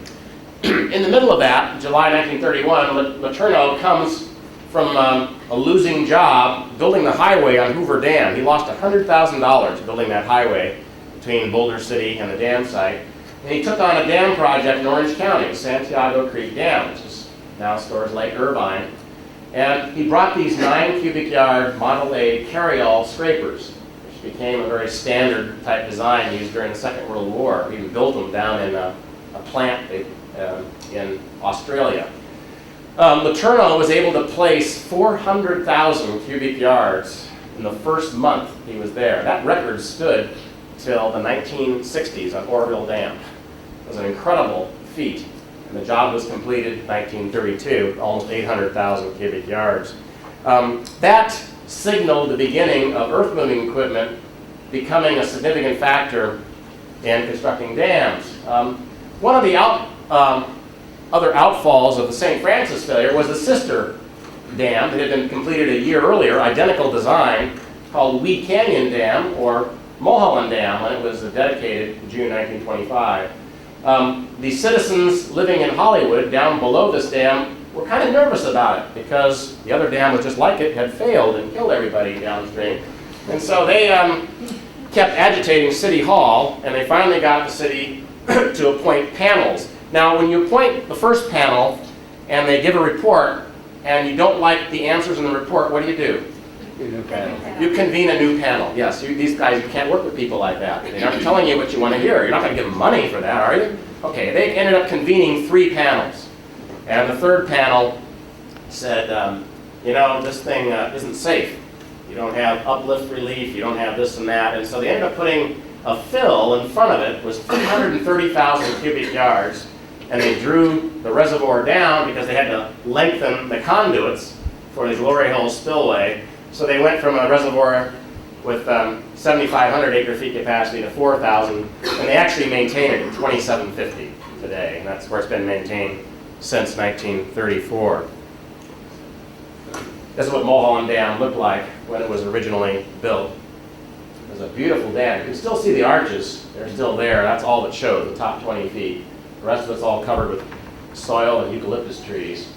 In the middle of that, July 1931, Letourneau comes from a losing job building the highway on Hoover Dam. He lost $100,000 building that highway between Boulder City and the dam site. And he took on a dam project in Orange County, Santiago Creek Dam, which is now stores Lake Irvine. And he brought these 9 cubic yard Model A carryall scrapers, which became a very standard type design used during the Second World War. He even built them down in a plant in Australia. Letourneau was able to place 400,000 cubic yards in the first month he was there. That record stood till the 1960s on Oroville Dam. was an incredible feat. And the job was completed in 1932, almost 800,000 cubic yards. That signaled the beginning of earth moving equipment becoming a significant factor in constructing dams. One of the other outfalls of the St. Francis failure was the sister dam that had been completed a year earlier, identical design, called Wee Canyon Dam, or Mulholland Dam, when it was dedicated in June 1925. The citizens living in Hollywood down below this dam were kind of nervous about it because the other dam was just like it, had failed and killed everybody downstream. And so they kept agitating City Hall, and they finally got the city to appoint panels. Now, when you appoint the first panel and they give a report and you don't like the answers in the report, what do? You convene a new panel. Yes, these guys, you can't work with people like that. They're not telling you what you want to hear. You're not going to give them money for that, are you? Okay, they ended up convening 3 panels. And the third panel said, you know, this thing isn't safe. You don't have uplift relief, you don't have this and that. And so they ended up putting a fill in front of it. It was 330,000 cubic yards. And they drew the reservoir down because they had to lengthen the conduits for the Glory Hole spillway. So they went from a reservoir with 7,500 acre-feet capacity to 4,000, and they actually maintain it at 2,750 today, and that's where it's been maintained since 1934. This is what Mulholland Dam looked like when it was originally built. It was a beautiful dam. You can still see the arches. They're still there. That's all that shows, the top 20 feet. The rest of it's all covered with soil and eucalyptus trees.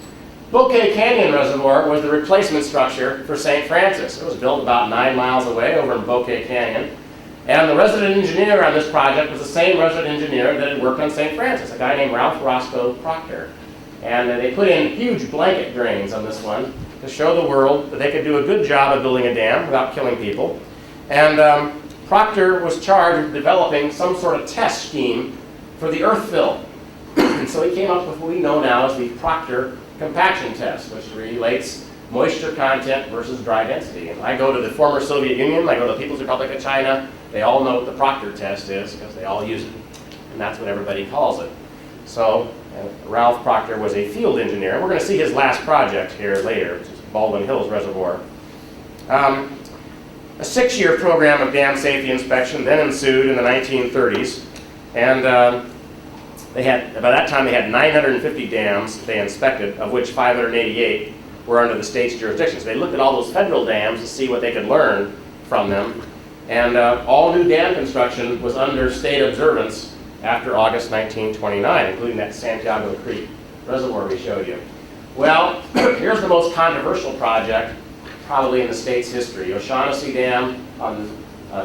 Bouquet Canyon Reservoir was the replacement structure for St. Francis. It was built about 9 miles away over in Bouquet Canyon. And the resident engineer on this project was the same resident engineer that had worked on St. Francis, a guy named Ralph Roscoe Proctor. And they put in huge blanket drains on this one to show the world that they could do a good job of building a dam without killing people. And Proctor was charged with developing some sort of test scheme for the earth fill. And so he came up with what we know now as the Proctor compaction test, which relates moisture content versus dry density. And I go to the former Soviet Union, I go to the People's Republic of China, they all know what the Proctor test is because they all use it. And that's what everybody calls it. So Ralph Proctor was a field engineer. We're going to see his last project here later, which is Baldwin Hills Reservoir. A 6-year program of dam safety inspection then ensued in the 1930s. And by that time they had 950 dams they inspected, of which 588 were under the state's jurisdiction. So they looked at all those federal dams to see what they could learn from them. And all new dam construction was under state observance after August 1929, including that Santiago Creek Reservoir we showed you. Well, here's the most controversial project probably in the state's history. O'Shaughnessy Dam on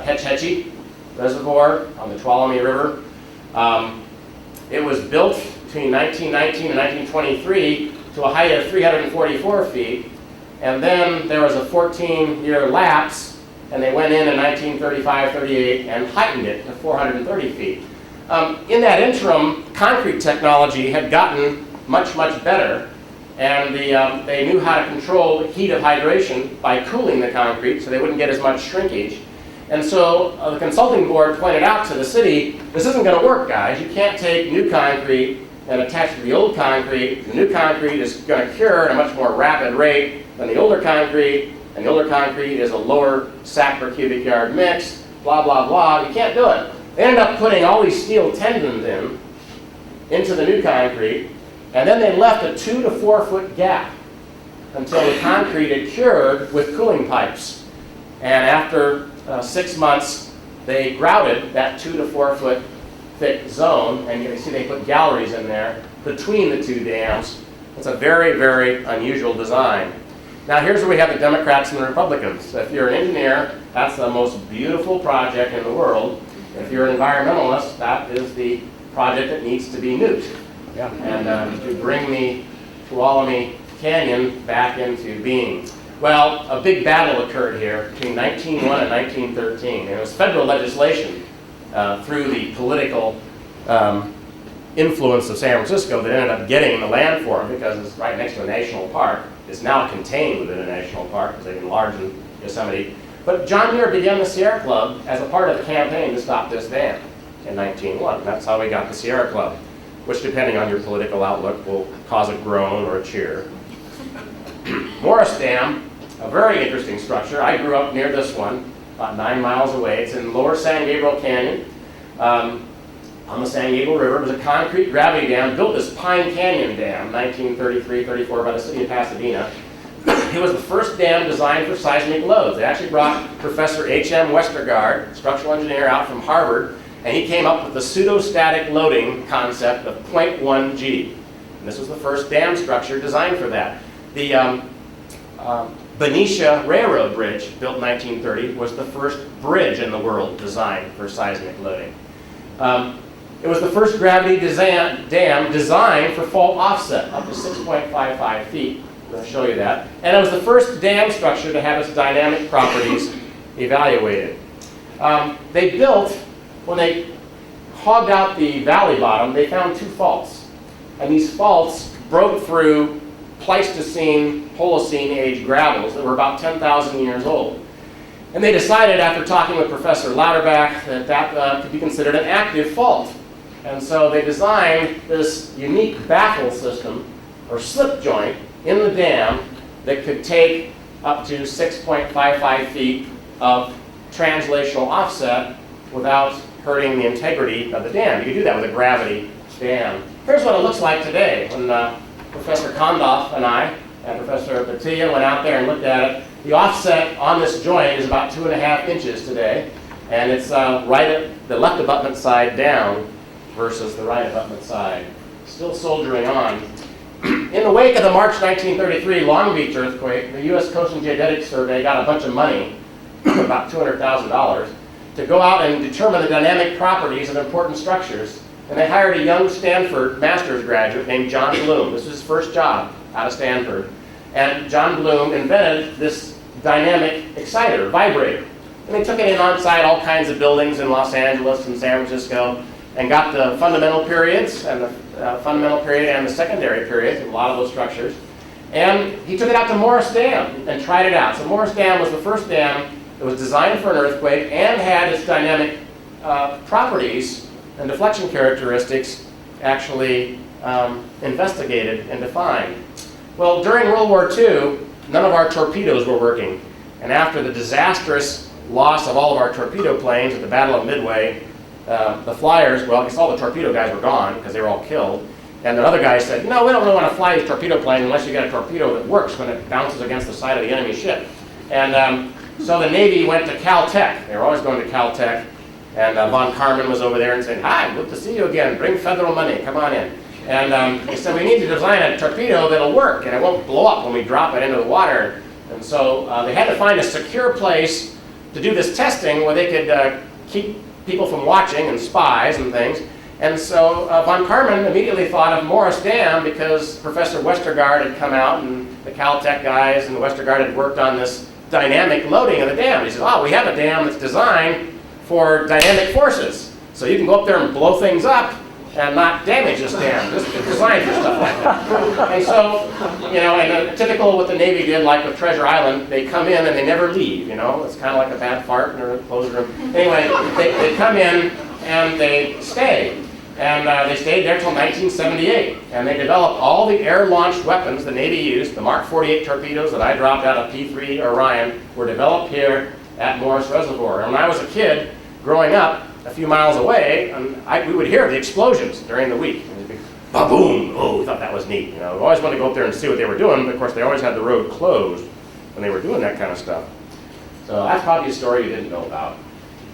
Hetch Hetchy Reservoir on the Tuolumne River. It was built between 1919 and 1923 to a height of 344 feet, and then there was a 14-year lapse, and they went in 1935-38 and heightened it to 430 feet. In that interim, concrete technology had gotten much, much better, and they knew how to control the heat of hydration by cooling the concrete so they wouldn't get as much shrinkage. And so the consulting board pointed out to the city, this isn't going to work, guys. You can't take new concrete and attach it to the old concrete. The new concrete is going to cure at a much more rapid rate than the older concrete, and the older concrete is a lower sac per cubic yard mix, blah, blah, blah. You can't do it. They ended up putting all these steel tendons into the new concrete, and then they left a 2 to 4 foot gap until the concrete had cured with cooling pipes. And after 6 months, they grouted that 2 to 4 foot thick zone, and you can see they put galleries in there between the two dams. It's a very, very unusual design. Now here's where we have the Democrats and the Republicans. If you're an engineer, that's the most beautiful project in the world. If you're an environmentalist, that is the project that needs to be nuked. Yeah. And to bring the Tuolumne Canyon back into being. Well, a big battle occurred here between 1901 and 1913. And it was federal legislation through the political influence of San Francisco that ended up getting the land for them because it's right next to a national park. It's now contained within a national park because they've enlarged Yosemite. But John Muir began the Sierra Club as a part of the campaign to stop this dam. in 1901. That's how we got the Sierra Club, which, depending on your political outlook, will cause a groan or a cheer. Morris Dam, a very interesting structure. I grew up near this one, about 9 miles away. It's in Lower San Gabriel Canyon on the San Gabriel River. It was a concrete gravity dam built as Pine Canyon Dam, 1933-34, by the city of Pasadena. It was the first dam designed for seismic loads. They actually brought Professor H.M. Westergaard, structural engineer, out from Harvard, and he came up with the pseudostatic loading concept of 0.1 G. And this was the first dam structure designed for that. The Benicia Railroad Bridge, built in 1930, was the first bridge in the world designed for seismic loading. It was the first gravity dam designed for fault offset, up to 6.55 feet. I'm going to show you that. And it was the first dam structure to have its dynamic properties evaluated. They built, when they hogged out the valley bottom, they found 2 faults. And these faults broke through Pleistocene, Holocene age gravels that were about 10,000 years old. And they decided, after talking with Professor Lauterbach, that that could be considered an active fault. And so they designed this unique baffle system, or slip joint, in the dam that could take up to 6.55 feet of translational offset without hurting the integrity of the dam. You could do that with a gravity dam. Here's what it looks like today. When Professor Kondoff and I and Professor Petilla went out there and looked at it, the offset on this joint is about 2.5 inches today, and it's right at the left abutment side down versus the right abutment side. Still soldiering on. In the wake of the March 1933 Long Beach earthquake, the U.S. Coast and Geodetic Survey got a bunch of money, about $200,000, to go out and determine the dynamic properties of important structures. And they hired a young Stanford master's graduate named John Bloom. This was his first job out of Stanford. And John Bloom invented this dynamic exciter, vibrator. And they took it in on-site all kinds of buildings in Los Angeles and San Francisco, and got the fundamental periods and the fundamental period and the secondary periods of a lot of those structures. And he took it out to Morris Dam and tried it out. So Morris Dam was the first dam that was designed for an earthquake and had its dynamic properties and deflection characteristics actually investigated and defined. Well, during World War II, none of our torpedoes were working. And after the disastrous loss of all of our torpedo planes at the Battle of Midway, the flyers, well, I guess all the torpedo guys were gone because they were all killed. And the other guys said, no, we don't really want to fly these torpedo planes unless you get a torpedo that works when it bounces against the side of the enemy ship. And so the Navy went to Caltech. They were always going to Caltech. And von Karman was over there and said, hi, good to see you again. Bring federal money. Come on in. And he said, we need to design a torpedo that'll work and it won't blow up when we drop it into the water. And so they had to find a secure place to do this testing where they could keep people from watching and spies and things. And so von Karman immediately thought of Morris Dam because Professor Westergaard had come out and the Caltech guys and Westergaard had worked on this dynamic loading of the dam. He said, oh, we have a dam that's designed for dynamic forces. So you can go up there and blow things up and not damage this dam. This is designed for stuff like that. And so, you know, and typical what the Navy did, like with Treasure Island, they come in and they never leave, you know. It's kind of like a bad fart in a closed room. Anyway, they come in and they stay. And they stayed there until 1978. And they developed all the air-launched weapons the Navy used. The Mark 48 torpedoes that I dropped out of P-3 Orion were developed here at Morris Reservoir. And when I was a kid, growing up, a few miles away, and we would hear the explosions during the week. And it'd be ba-boom! Oh, we thought that was neat. You know, we always wanted to go up there and see what they were doing, but of course they always had the road closed when they were doing that kind of stuff. So that's probably a story you didn't know about.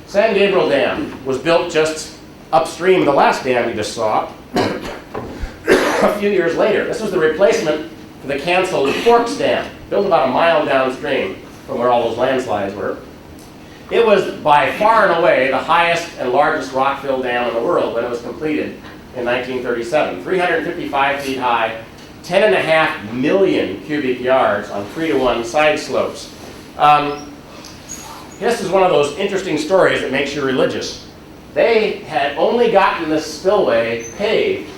San Gabriel Dam was built just upstream of the last dam you just saw a few years later. This was the replacement for the canceled Forks Dam, built about a mile downstream from where all those landslides were. It was by far and away the highest and largest rock-filled dam in the world when it was completed in 1937. 355 feet high, 10.5 million cubic yards on 3-to-1 side slopes. This is one of those interesting stories that makes you religious. They had only gotten this spillway paved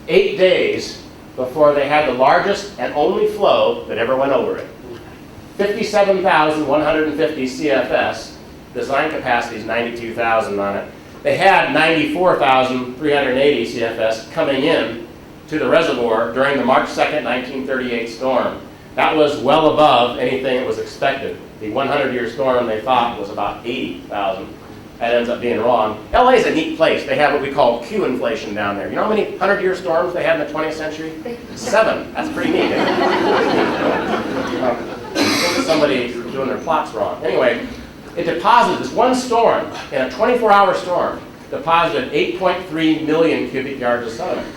8 days before they had the largest and only flow that ever went over it. 57,150 CFS. Design capacity is 92,000 on it. they had 94,380 CFS coming in to the reservoir during the March 2nd, 1938 storm. That was well above anything that was expected. The 100-year storm they thought was about 80,000. That ends up being wrong. LA is a neat place. They have what we call Q inflation down there. You know how many 100-year storms they had in the 20th century? 7. That's pretty neat. Somebody doing their plots wrong. Anyway, it deposited, this one storm, in a 24-hour storm, deposited 8.3 million cubic yards of sediment.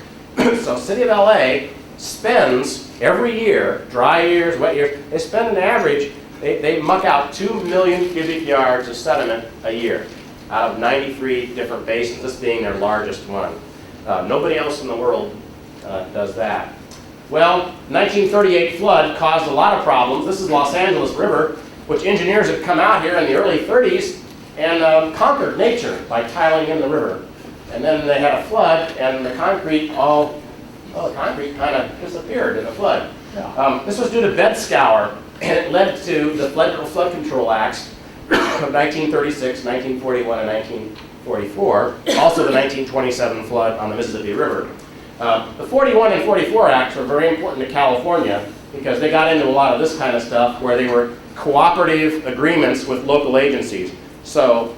So City of LA spends every year, dry years, wet years, they spend an average, they muck out 2 million cubic yards of sediment a year out of 93 different basins, this being their largest one. Nobody else in the world does that. Well, 1938 flood caused a lot of problems. This is Los Angeles River, which engineers had come out here in the early 30s and conquered nature by tiling in the river. And then they had a flood, and the concrete kind of disappeared in the flood. This was due to bed scour, and it led to the Federal Flood Control Acts of 1936, 1941, and 1944, also the 1927 flood on the Mississippi River. The 41 and 44 Acts were very important to California because they got into a lot of this kind of stuff where they were cooperative agreements with local agencies. So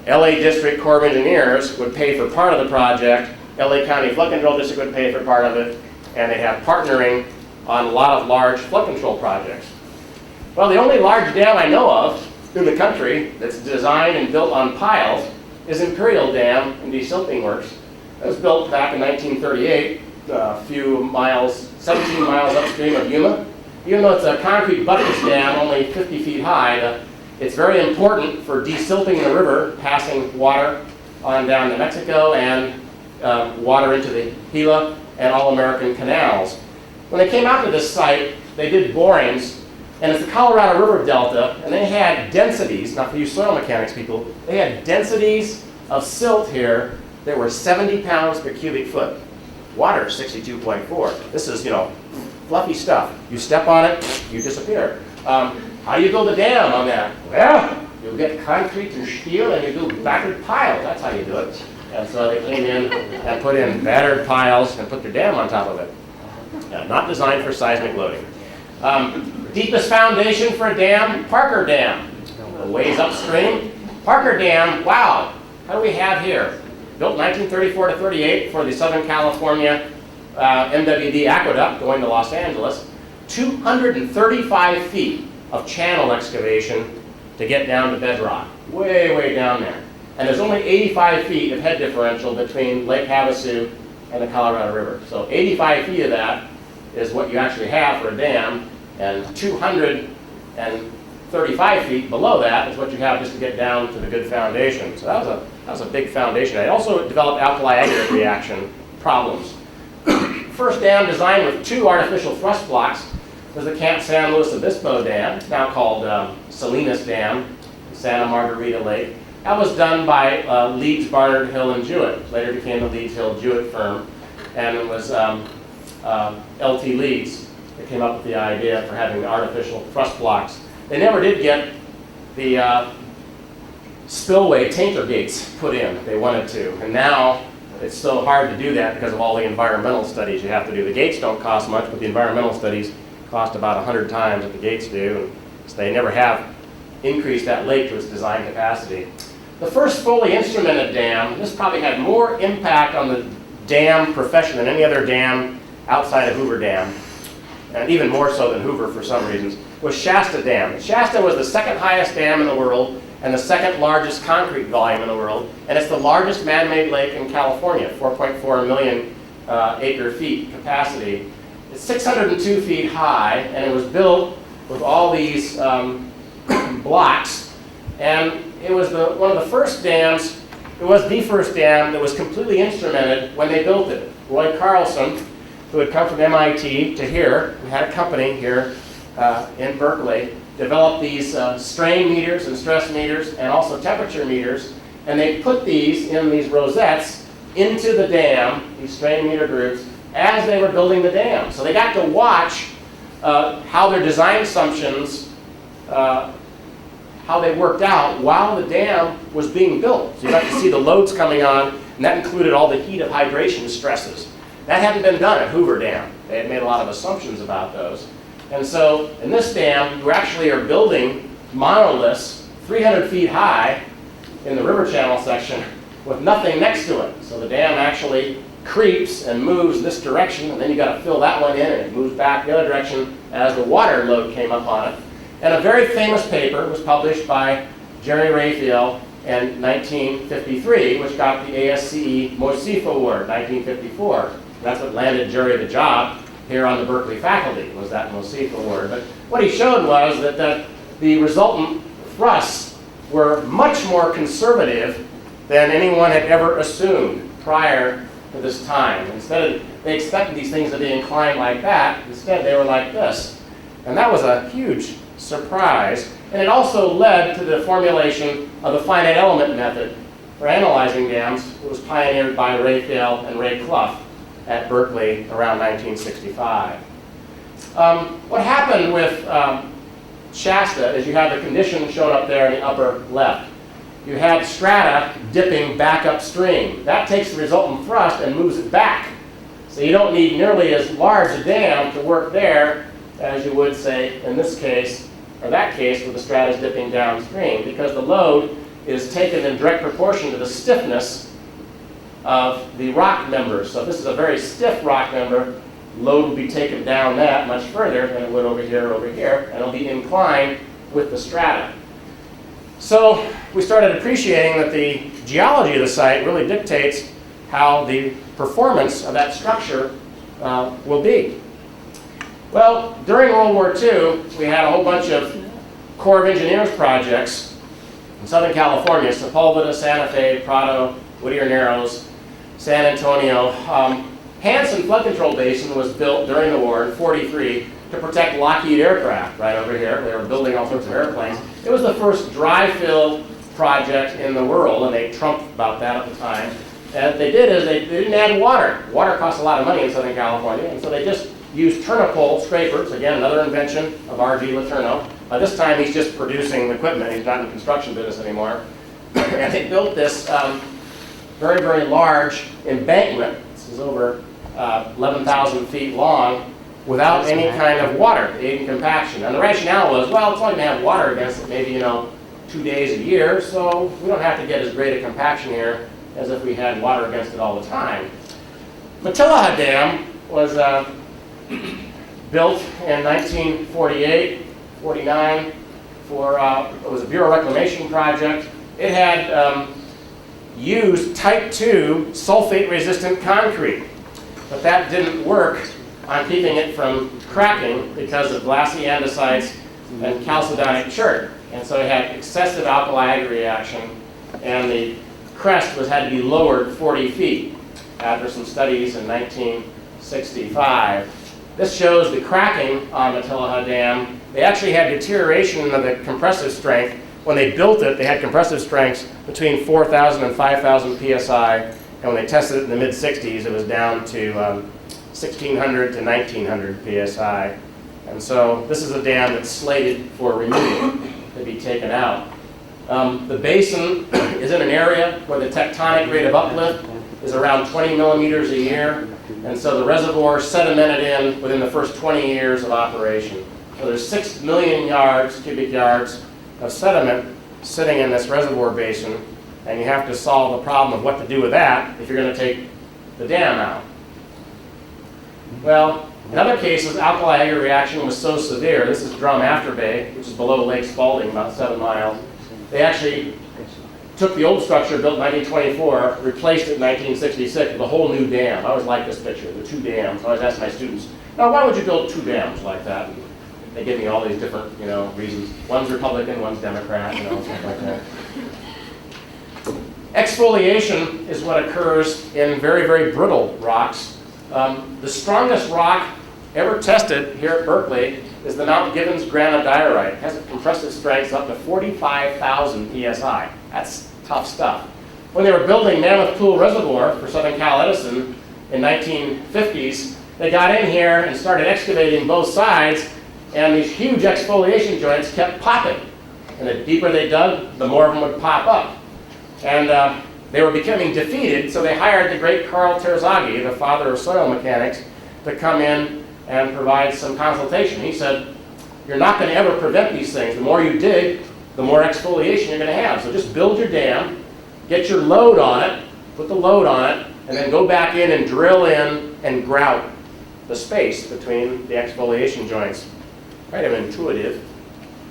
LA District Corps of Engineers would pay for part of the project, LA County Flood Control District would pay for part of it, and they have partnering on a lot of large flood control projects. Well, the only large dam I know of in the country that's designed and built on piles is Imperial Dam in Desilting Works. It was built back in 1938, a few miles, 17 miles upstream of Yuma. Even though it's a concrete buttress dam, only 50 feet high, it's very important for desilting the river, passing water on down to Mexico and water into the Gila and all-American canals. When they came out to this site, they did borings, and it's the Colorado River Delta, and they had densities, not for you soil mechanics people, they had densities of silt here that were 70 pounds per cubic foot. Water, 62.4. This is, fluffy stuff. You step on it, you disappear. How do you build a dam on that? Well, you get concrete and steel and you do battered piles. That's how you do it. And so they came in and put in battered piles and put their dam on top of it. Not designed for seismic loading. Deepest foundation for a dam, Parker Dam. A ways upstream. Parker Dam, wow, how do we have here? Built 1934 to 38 for the Southern California MWD aqueduct going to Los Angeles. 235 feet of channel excavation to get down to bedrock. Way, way down there. And there's only 85 feet of head differential between Lake Havasu and the Colorado River. So 85 feet of that is what you actually have for a dam, and 235 feet below that is what you have just to get down to the good foundation. So that was a big foundation. It also developed alkali aggregate reaction problems. First dam designed with 2 artificial thrust blocks was the Camp San Luis Obispo Dam, now called Salinas Dam, Santa Margarita Lake. That was done by Leeds, Barnard, Hill, and Jewett. Later became the Leeds, Hill, Jewett firm, and it was LT Leeds that came up with the idea for having the artificial thrust blocks. They never did get the spillway tainter gates put in. They wanted to, and now it's so hard to do that because of all the environmental studies you have to do. The gates don't cost much, but the environmental studies cost about 100 times what the gates do, and so they never have increased that lake to its design capacity. The first fully instrumented dam, this probably had more impact on the dam profession than any other dam outside of Hoover Dam, and even more so than Hoover for some reasons, was Shasta Dam. Shasta was the 2nd highest dam in the world and the 2nd largest concrete volume in the world, and it's the largest man-made lake in California, 4.4 million acre feet capacity. It's 602 feet high, and it was built with all these blocks, and it was one of the first dams, it was the first dam that was completely instrumented when they built it. Roy Carlson, who had come from MIT to here, who had a company here in Berkeley, developed these strain meters and stress meters and also temperature meters, and they put these in these rosettes into the dam, these strain meter groups, as they were building the dam. So they got to watch how their design assumptions, how how they worked out while the dam was being built. So you got to see the loads coming on, and that included all the heat of hydration stresses. That hadn't been done at Hoover Dam. They had made a lot of assumptions about those. And so in this dam, you actually are building monoliths 300 feet high in the river channel section with nothing next to it. So the dam actually creeps and moves this direction, and then you got to fill that one in, and it moves back the other direction as the water load came up on it. And a very famous paper was published by Jerry Raphael in 1953, which got the ASCE Mosif Award, 1954. That's what landed Jerry the job here on the Berkeley faculty, was that Mosif Award. But what he showed was that the resultant thrusts were much more conservative than anyone had ever assumed prior to this time. Instead of, they expected these things to be inclined like that, instead they were like this. And that was a huge surprise. And it also led to the formulation of the finite element method for analyzing dams. It was pioneered by Raphael and Ray Clough at Berkeley around 1965. What happened with Shasta is you have the condition shown up there in the upper left. You had strata dipping back upstream. That takes the resultant thrust and moves it back. So you don't need nearly as large a dam to work there as you would, say, in this case, or that case, where the strata is dipping downstream, because the load is taken in direct proportion to the stiffness of the rock members. So if this is a very stiff rock member, load will be taken down that much further than it would over here, and it'll be inclined with the strata. So we started appreciating that the geology of the site really dictates how the performance of that structure will be. Well, during World War II, we had a whole bunch of Corps of Engineers projects in Southern California, Sepulveda, Santa Fe, Prado, Whittier Narrows, San Antonio. Hansen Flood Control Basin was built during the war in '43 to protect Lockheed aircraft right over here. They were building all sorts of airplanes. It was the first dry fill project in the world, and they trumped about that at the time. And what they did is they didn't add water. Water costs a lot of money in Southern California, and so they just used turnipole scrapers, again, another invention of R.G. Letourneau. This time he's just producing equipment. He's not in the construction business anymore. And they built this very, very large embankment. This is over 11,000 feet long without any kind of water, aid in compaction. And the rationale was, well, it's only going to have water against it maybe, 2 days a year, so we don't have to get as great a compaction here as if we had water against it all the time. Matilaha Dam was built in 1948, 49 for, it was a Bureau Reclamation project. It had used type 2 sulfate-resistant concrete, but that didn't work on keeping it from cracking because of glassy andesites and chalcedonic chert. And so it had excessive alkali reaction, and the crest had to be lowered 40 feet after some studies in 1965. This shows the cracking on Matilaha Dam. They actually had deterioration of the compressive strength. When they built it, they had compressive strengths between 4,000 and 5,000 psi, and when they tested it in the mid-60s, it was down to 1,600 to 1,900 psi. And so this is a dam that's slated for removal to be taken out. The basin is in an area where the tectonic rate of uplift is around 20 millimeters a year, and so the reservoir sedimented in within the first 20 years of operation. So there's 6 million cubic yards of sediment sitting in this reservoir basin, and you have to solve the problem of what to do with that if you're going to take the dam out. Well, in other cases, alkali reaction was so severe. This is Drum Afterbay, which is below Lake Spalding, about 7 miles. They actually took the old structure built in 1924, replaced it in 1966 with a whole new dam. I always like this picture, the 2 dams. I always ask my students, now why would you build 2 dams like that? And they give me all these different, reasons. One's Republican, one's Democrat, stuff like that. Exfoliation is what occurs in very, very brittle rocks. The strongest rock ever tested here at Berkeley is the Mount Gibbons granodiorite. It has a compressive strength up to 45,000 psi. That's tough stuff. When they were building Mammoth Pool Reservoir for Southern Cal Edison in 1950s, they got in here and started excavating both sides, and these huge exfoliation joints kept popping. And the deeper they dug, the more of them would pop up. And they were becoming defeated, so they hired the great Carl Terzaghi, the father of soil mechanics, to come in and provide some consultation. He said, you're not going to ever prevent these things. The more you dig, the more exfoliation you're going to have. So just build your dam, get your load on it, put the load on it, and then go back in and drill in and grout the space between the exfoliation joints. Kind of intuitive,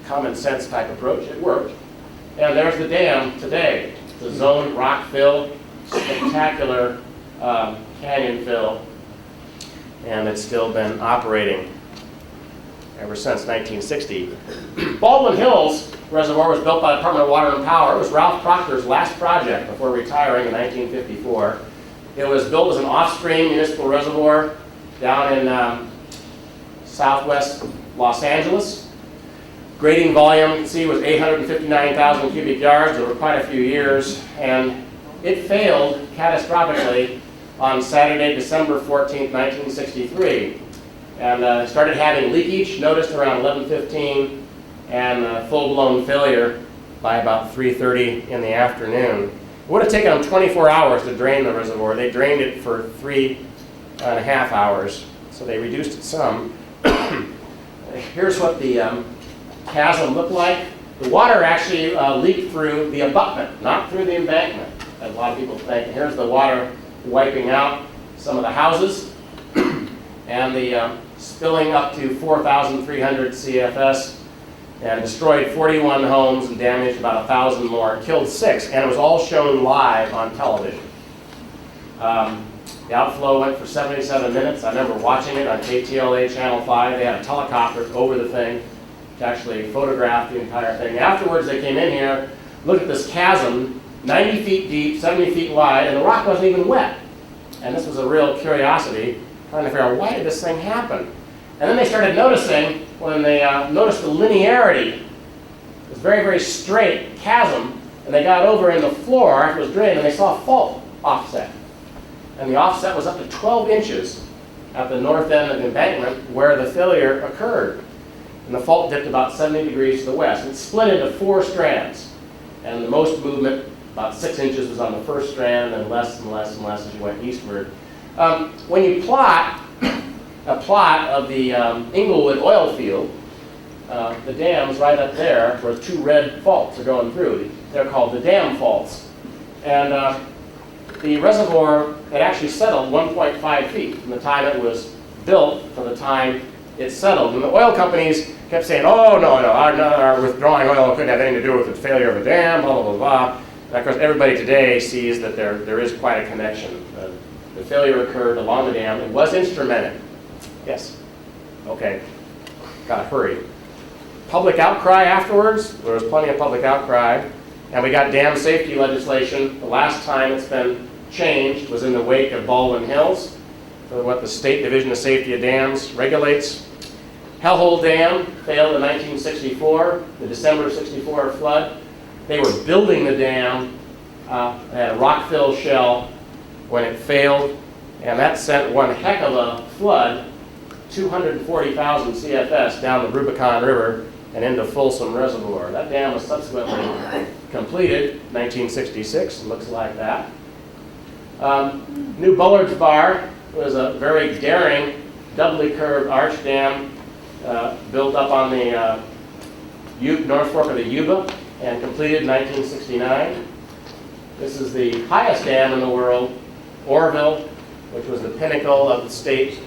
common sense type approach. It worked. And there's the dam today. The zoned rock fill, spectacular canyon fill, and it's still been operating ever since 1960. Baldwin Hills Reservoir was built by the Department of Water and Power. It was Ralph Proctor's last project before retiring in 1954. It was built as an off-stream municipal reservoir down in southwest Los Angeles. Grading volume, you can see, was 859,000 cubic yards over quite a few years, and it failed catastrophically on Saturday, December 14th, 1963. And started having leakage, noticed around 11:15, and full-blown failure by about 3:30 in the afternoon. It would have taken them 24 hours to drain the reservoir. They drained it for 3.5 hours, so they reduced it some. Here's what the chasm looked like. The water actually leaked through the abutment, not through the embankment, as a lot of people think. And here's the water wiping out some of the houses, and the spilling up to 4,300 CFS, and destroyed 41 homes and damaged about 1,000 more, killed 6, and it was all shown live on television. The outflow went for 77 minutes. I remember watching it on KTLA Channel 5. They had a helicopter over the thing to actually photograph the entire thing. Afterwards, they came in here, looked at this chasm, 90 feet deep, 70 feet wide, and the rock wasn't even wet. And this was a real curiosity, trying to figure out, why did this thing happen? And then they started noticing, when they noticed the linearity, this very, very straight chasm, and they got over in the floor after it was drained, and they saw a fault offset. And the offset was up to 12 inches at the north end of the embankment where the failure occurred. And the fault dipped about 70 degrees to the west. It split into 4 strands. And the most movement, about 6 inches, was on the first strand, and less and less and less as you went eastward. When you plot a plot of the Inglewood oil field, the dam's right up there where 2 red faults are going through. They're called the dam faults. And the reservoir had actually settled 1.5 feet from the time it was built to the time it settled. And the oil companies kept saying, oh, no, our withdrawing oil couldn't have anything to do with the failure of a dam, blah, blah, blah, blah. And of course, everybody today sees that there is quite a connection. The failure occurred along the dam. It was instrumented. Yes? Okay. Gotta hurry. Public outcry afterwards. There was plenty of public outcry. And we got dam safety legislation. The last time it's been changed was in the wake of Baldwin Hills, for what the State Division of Safety of Dams regulates. Hellhole Dam failed in 1964, the December 64 flood. They were building the dam at a rock-fill shell when it failed, and that sent one heck of a flood, 240,000 CFS down the Rubicon River and into Folsom Reservoir. That dam was subsequently completed, 1966, looks like that. New Bullards Bar was a very daring, doubly curved arch dam built up on the North Fork of the Yuba and completed in 1969. This is the highest dam in the world, Orville, which was the pinnacle of the state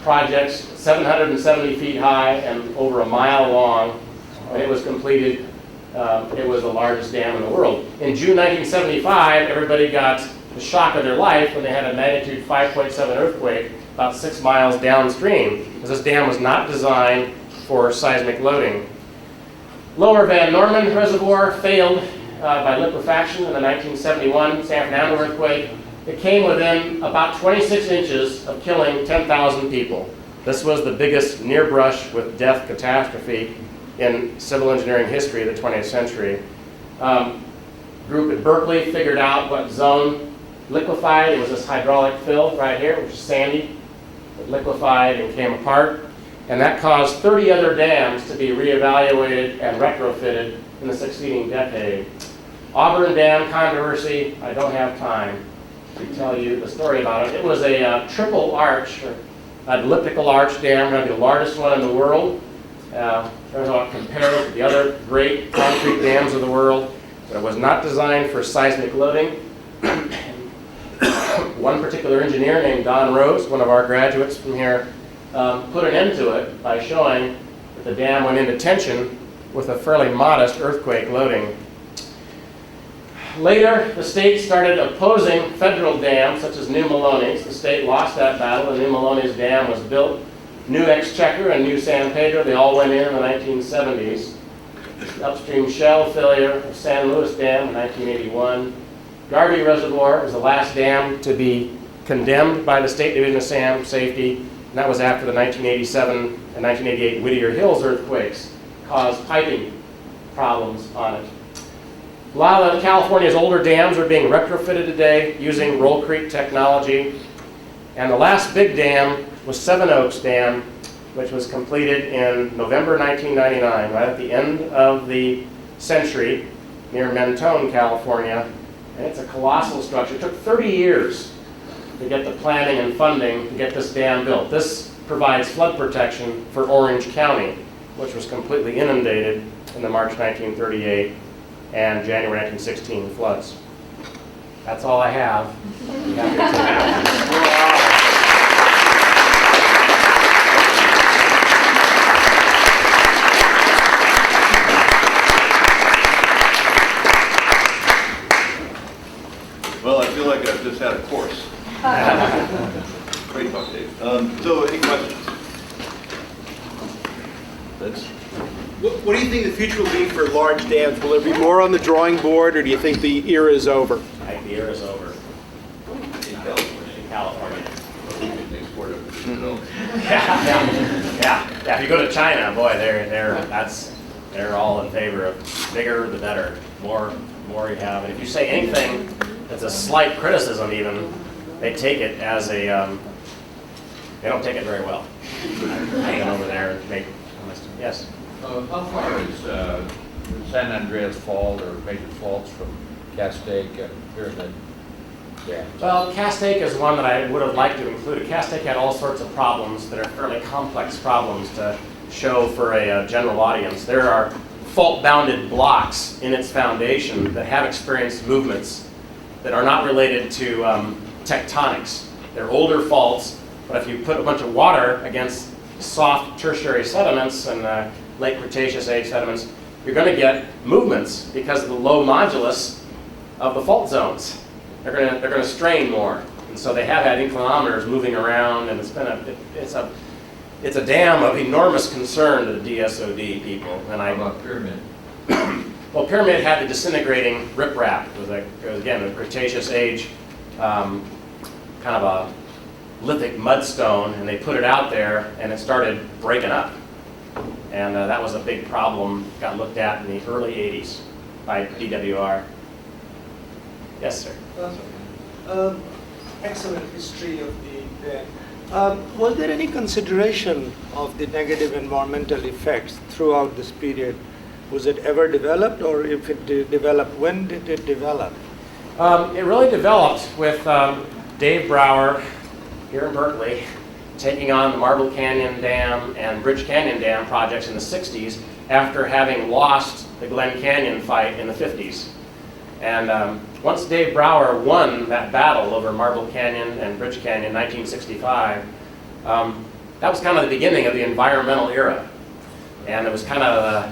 projects, 770 feet high and over a mile long. When it was completed, it was the largest dam in the world. In June 1975, everybody got the shock of their life when they had a magnitude 5.7 earthquake about 6 miles downstream, because this dam was not designed for seismic loading. Lower Van Norman Reservoir failed by liquefaction in the 1971 San Fernando earthquake. It came within about 26 inches of killing 10,000 people. This was the biggest near brush with death catastrophe in civil engineering history of the 20th century. Group at Berkeley figured out what zone liquefied. It was this hydraulic fill right here, which is sandy. It liquefied and came apart. And that caused 30 other dams to be reevaluated and retrofitted in the succeeding decade. Auburn Dam controversy, I don't have time to tell you the story about it. It was a triple arch, or an elliptical arch dam, maybe the largest one in the world. Compared with the other great concrete dams of the world. But it was not designed for seismic loading. One particular engineer named Don Rose, one of our graduates from here, put an end to it by showing that the dam went into tension with a fairly modest earthquake loading. Later, the state started opposing federal dams such as New Melones. The state lost that battle. The New Melones Dam was built. New Exchequer and New San Pedro, they all went in the 1970s. The upstream shell failure of San Luis Dam in 1981. Garvey Reservoir was the last dam to be condemned by the State Division of Safety, and that was after the 1987 and 1988 Whittier Hills earthquakes caused piping problems on it. A lot of California's older dams are being retrofitted today using Roll Creek technology. And the last big dam was Seven Oaks Dam, which was completed in November 1999, right at the end of the century near Mentone, California. And it's a colossal structure. It took 30 years to get the planning and funding to get this dam built. This provides flood protection for Orange County, which was completely inundated in the March 1938 and January 1916 floods. That's all I have. Well, I feel like I've just had a course. Great talk, Dave. So, any questions? Let's. What do you think the future will be for large dams? Will there be more on the drawing board, or do you think the era is over? I think the era is over. In California. Yeah. If you go to China, boy, they're all in favor of bigger the better. More you have. And if you say anything that's a slight criticism, even they take it as a. They don't take it very well. Hanging over there and make. Yes. How far is San Andreas Fault or major faults from Castaic and Pyramid dams? Well, Castaic is one that I would have liked to include. Castaic had all sorts of problems that are fairly complex problems to show for a general audience. There are fault-bounded blocks in its foundation that have experienced movements that are not related to tectonics. They're older faults, but if you put a bunch of water against soft tertiary sediments and late Cretaceous age sediments, you're going to get movements because of the low modulus of the fault zones. They're going to strain more, and so they have had inclinometers moving around, and it's a dam of enormous concern to the DSOD people. And How about Pyramid? Well, Pyramid had the disintegrating riprap. It was again a Cretaceous age kind of a lithic mudstone, and they put it out there, and it started breaking up. And that was a big problem, got looked at in the early 80s by DWR. Yes, sir. Excellent history of the dam. Was there any consideration of the negative environmental effects throughout this period? Was it ever developed, or if it developed, when did it develop? It really developed with Dave Brower here in Berkeley, taking on the Marble Canyon Dam and Bridge Canyon Dam projects in the 60s after having lost the Glen Canyon fight in the 50s. And once Dave Brower won that battle over Marble Canyon and Bridge Canyon in 1965, that was kind of the beginning of the environmental era. And it was kind of,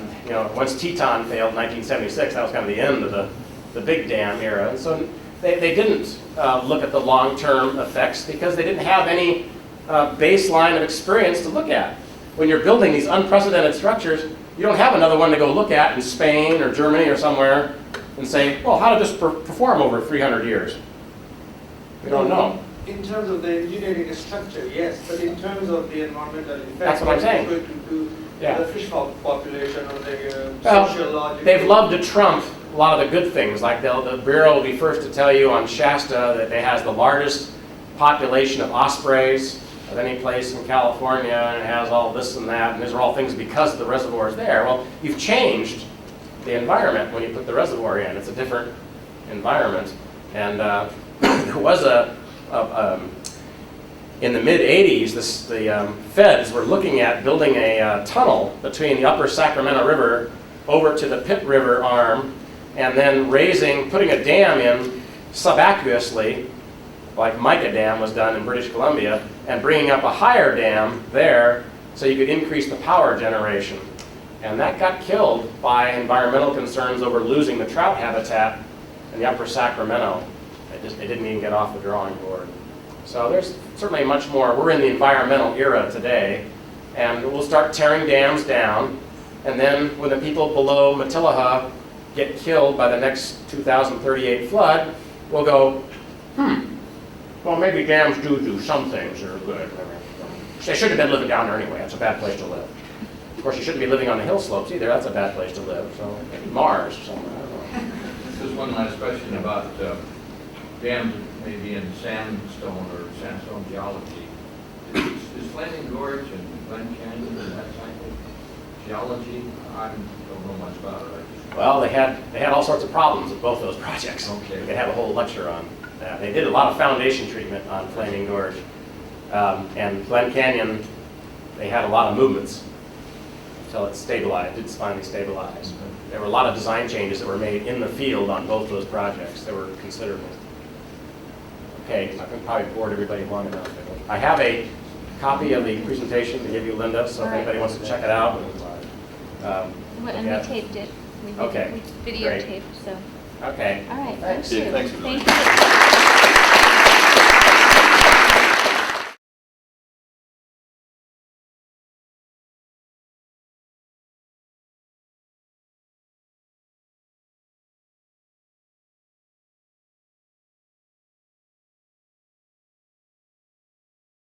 once Teton failed in 1976, that was kind of the end of the big dam era. And so they didn't look at the long-term effects because they didn't have any baseline of experience to look at. When you're building these unprecedented structures, you don't have another one to go look at in Spain or Germany or somewhere and say, well, how did this perform over 300 years? We don't know. In terms of the engineering structure, yes, but in terms of the environmental effects, That's what I'm saying. Going to do the fish population or the Well, social logic. they've loved to trump a lot of the good things. Like the Bureau will be first to tell you on Shasta that it has the largest population of ospreys of any place in California, and it has all this and that, and these are all things because the reservoir is there. Well, you've changed the environment when you put the reservoir in. It's a different environment. And there was in the mid-'80s, the feds were looking at building a tunnel between the upper Sacramento River over to the Pitt River arm, and then putting a dam in subaqueously, like Mica Dam was done in British Columbia, and bringing up a higher dam there so you could increase the power generation. And that got killed by environmental concerns over losing the trout habitat in the upper Sacramento. They didn't even get off the drawing board. So there's certainly much more. We're in the environmental era today, and we'll start tearing dams down, and then when the people below Matilaha get killed by the next 2038 flood, we'll go, well, maybe dams do some things that are good. They shouldn't have been living down there anyway. That's a bad place to live. Of course, you shouldn't be living on the hill slopes either. That's a bad place to live. So maybe Mars or something. I don't know. Just one last question about dams maybe in sandstone or sandstone geology. Is Flaming Gorge and Glen Canyon and that type of geology? I don't know much about it. Well, they had all sorts of problems with both those projects. Okay. We could have a whole lecture on that. They did a lot of foundation treatment on Flaming Gorge. And Glen Canyon, they had a lot of movements until it stabilized. It's finally stabilized. There were a lot of design changes that were made in the field on both those projects. They were considerable. Okay, I can probably bored everybody long enough. I have a copy of the presentation to give you, Linda, so if anybody wants to check it out. And we taped it. Okay, We videotaped, so. Okay. All right, Thanks. thank you. Thanks. Thank you.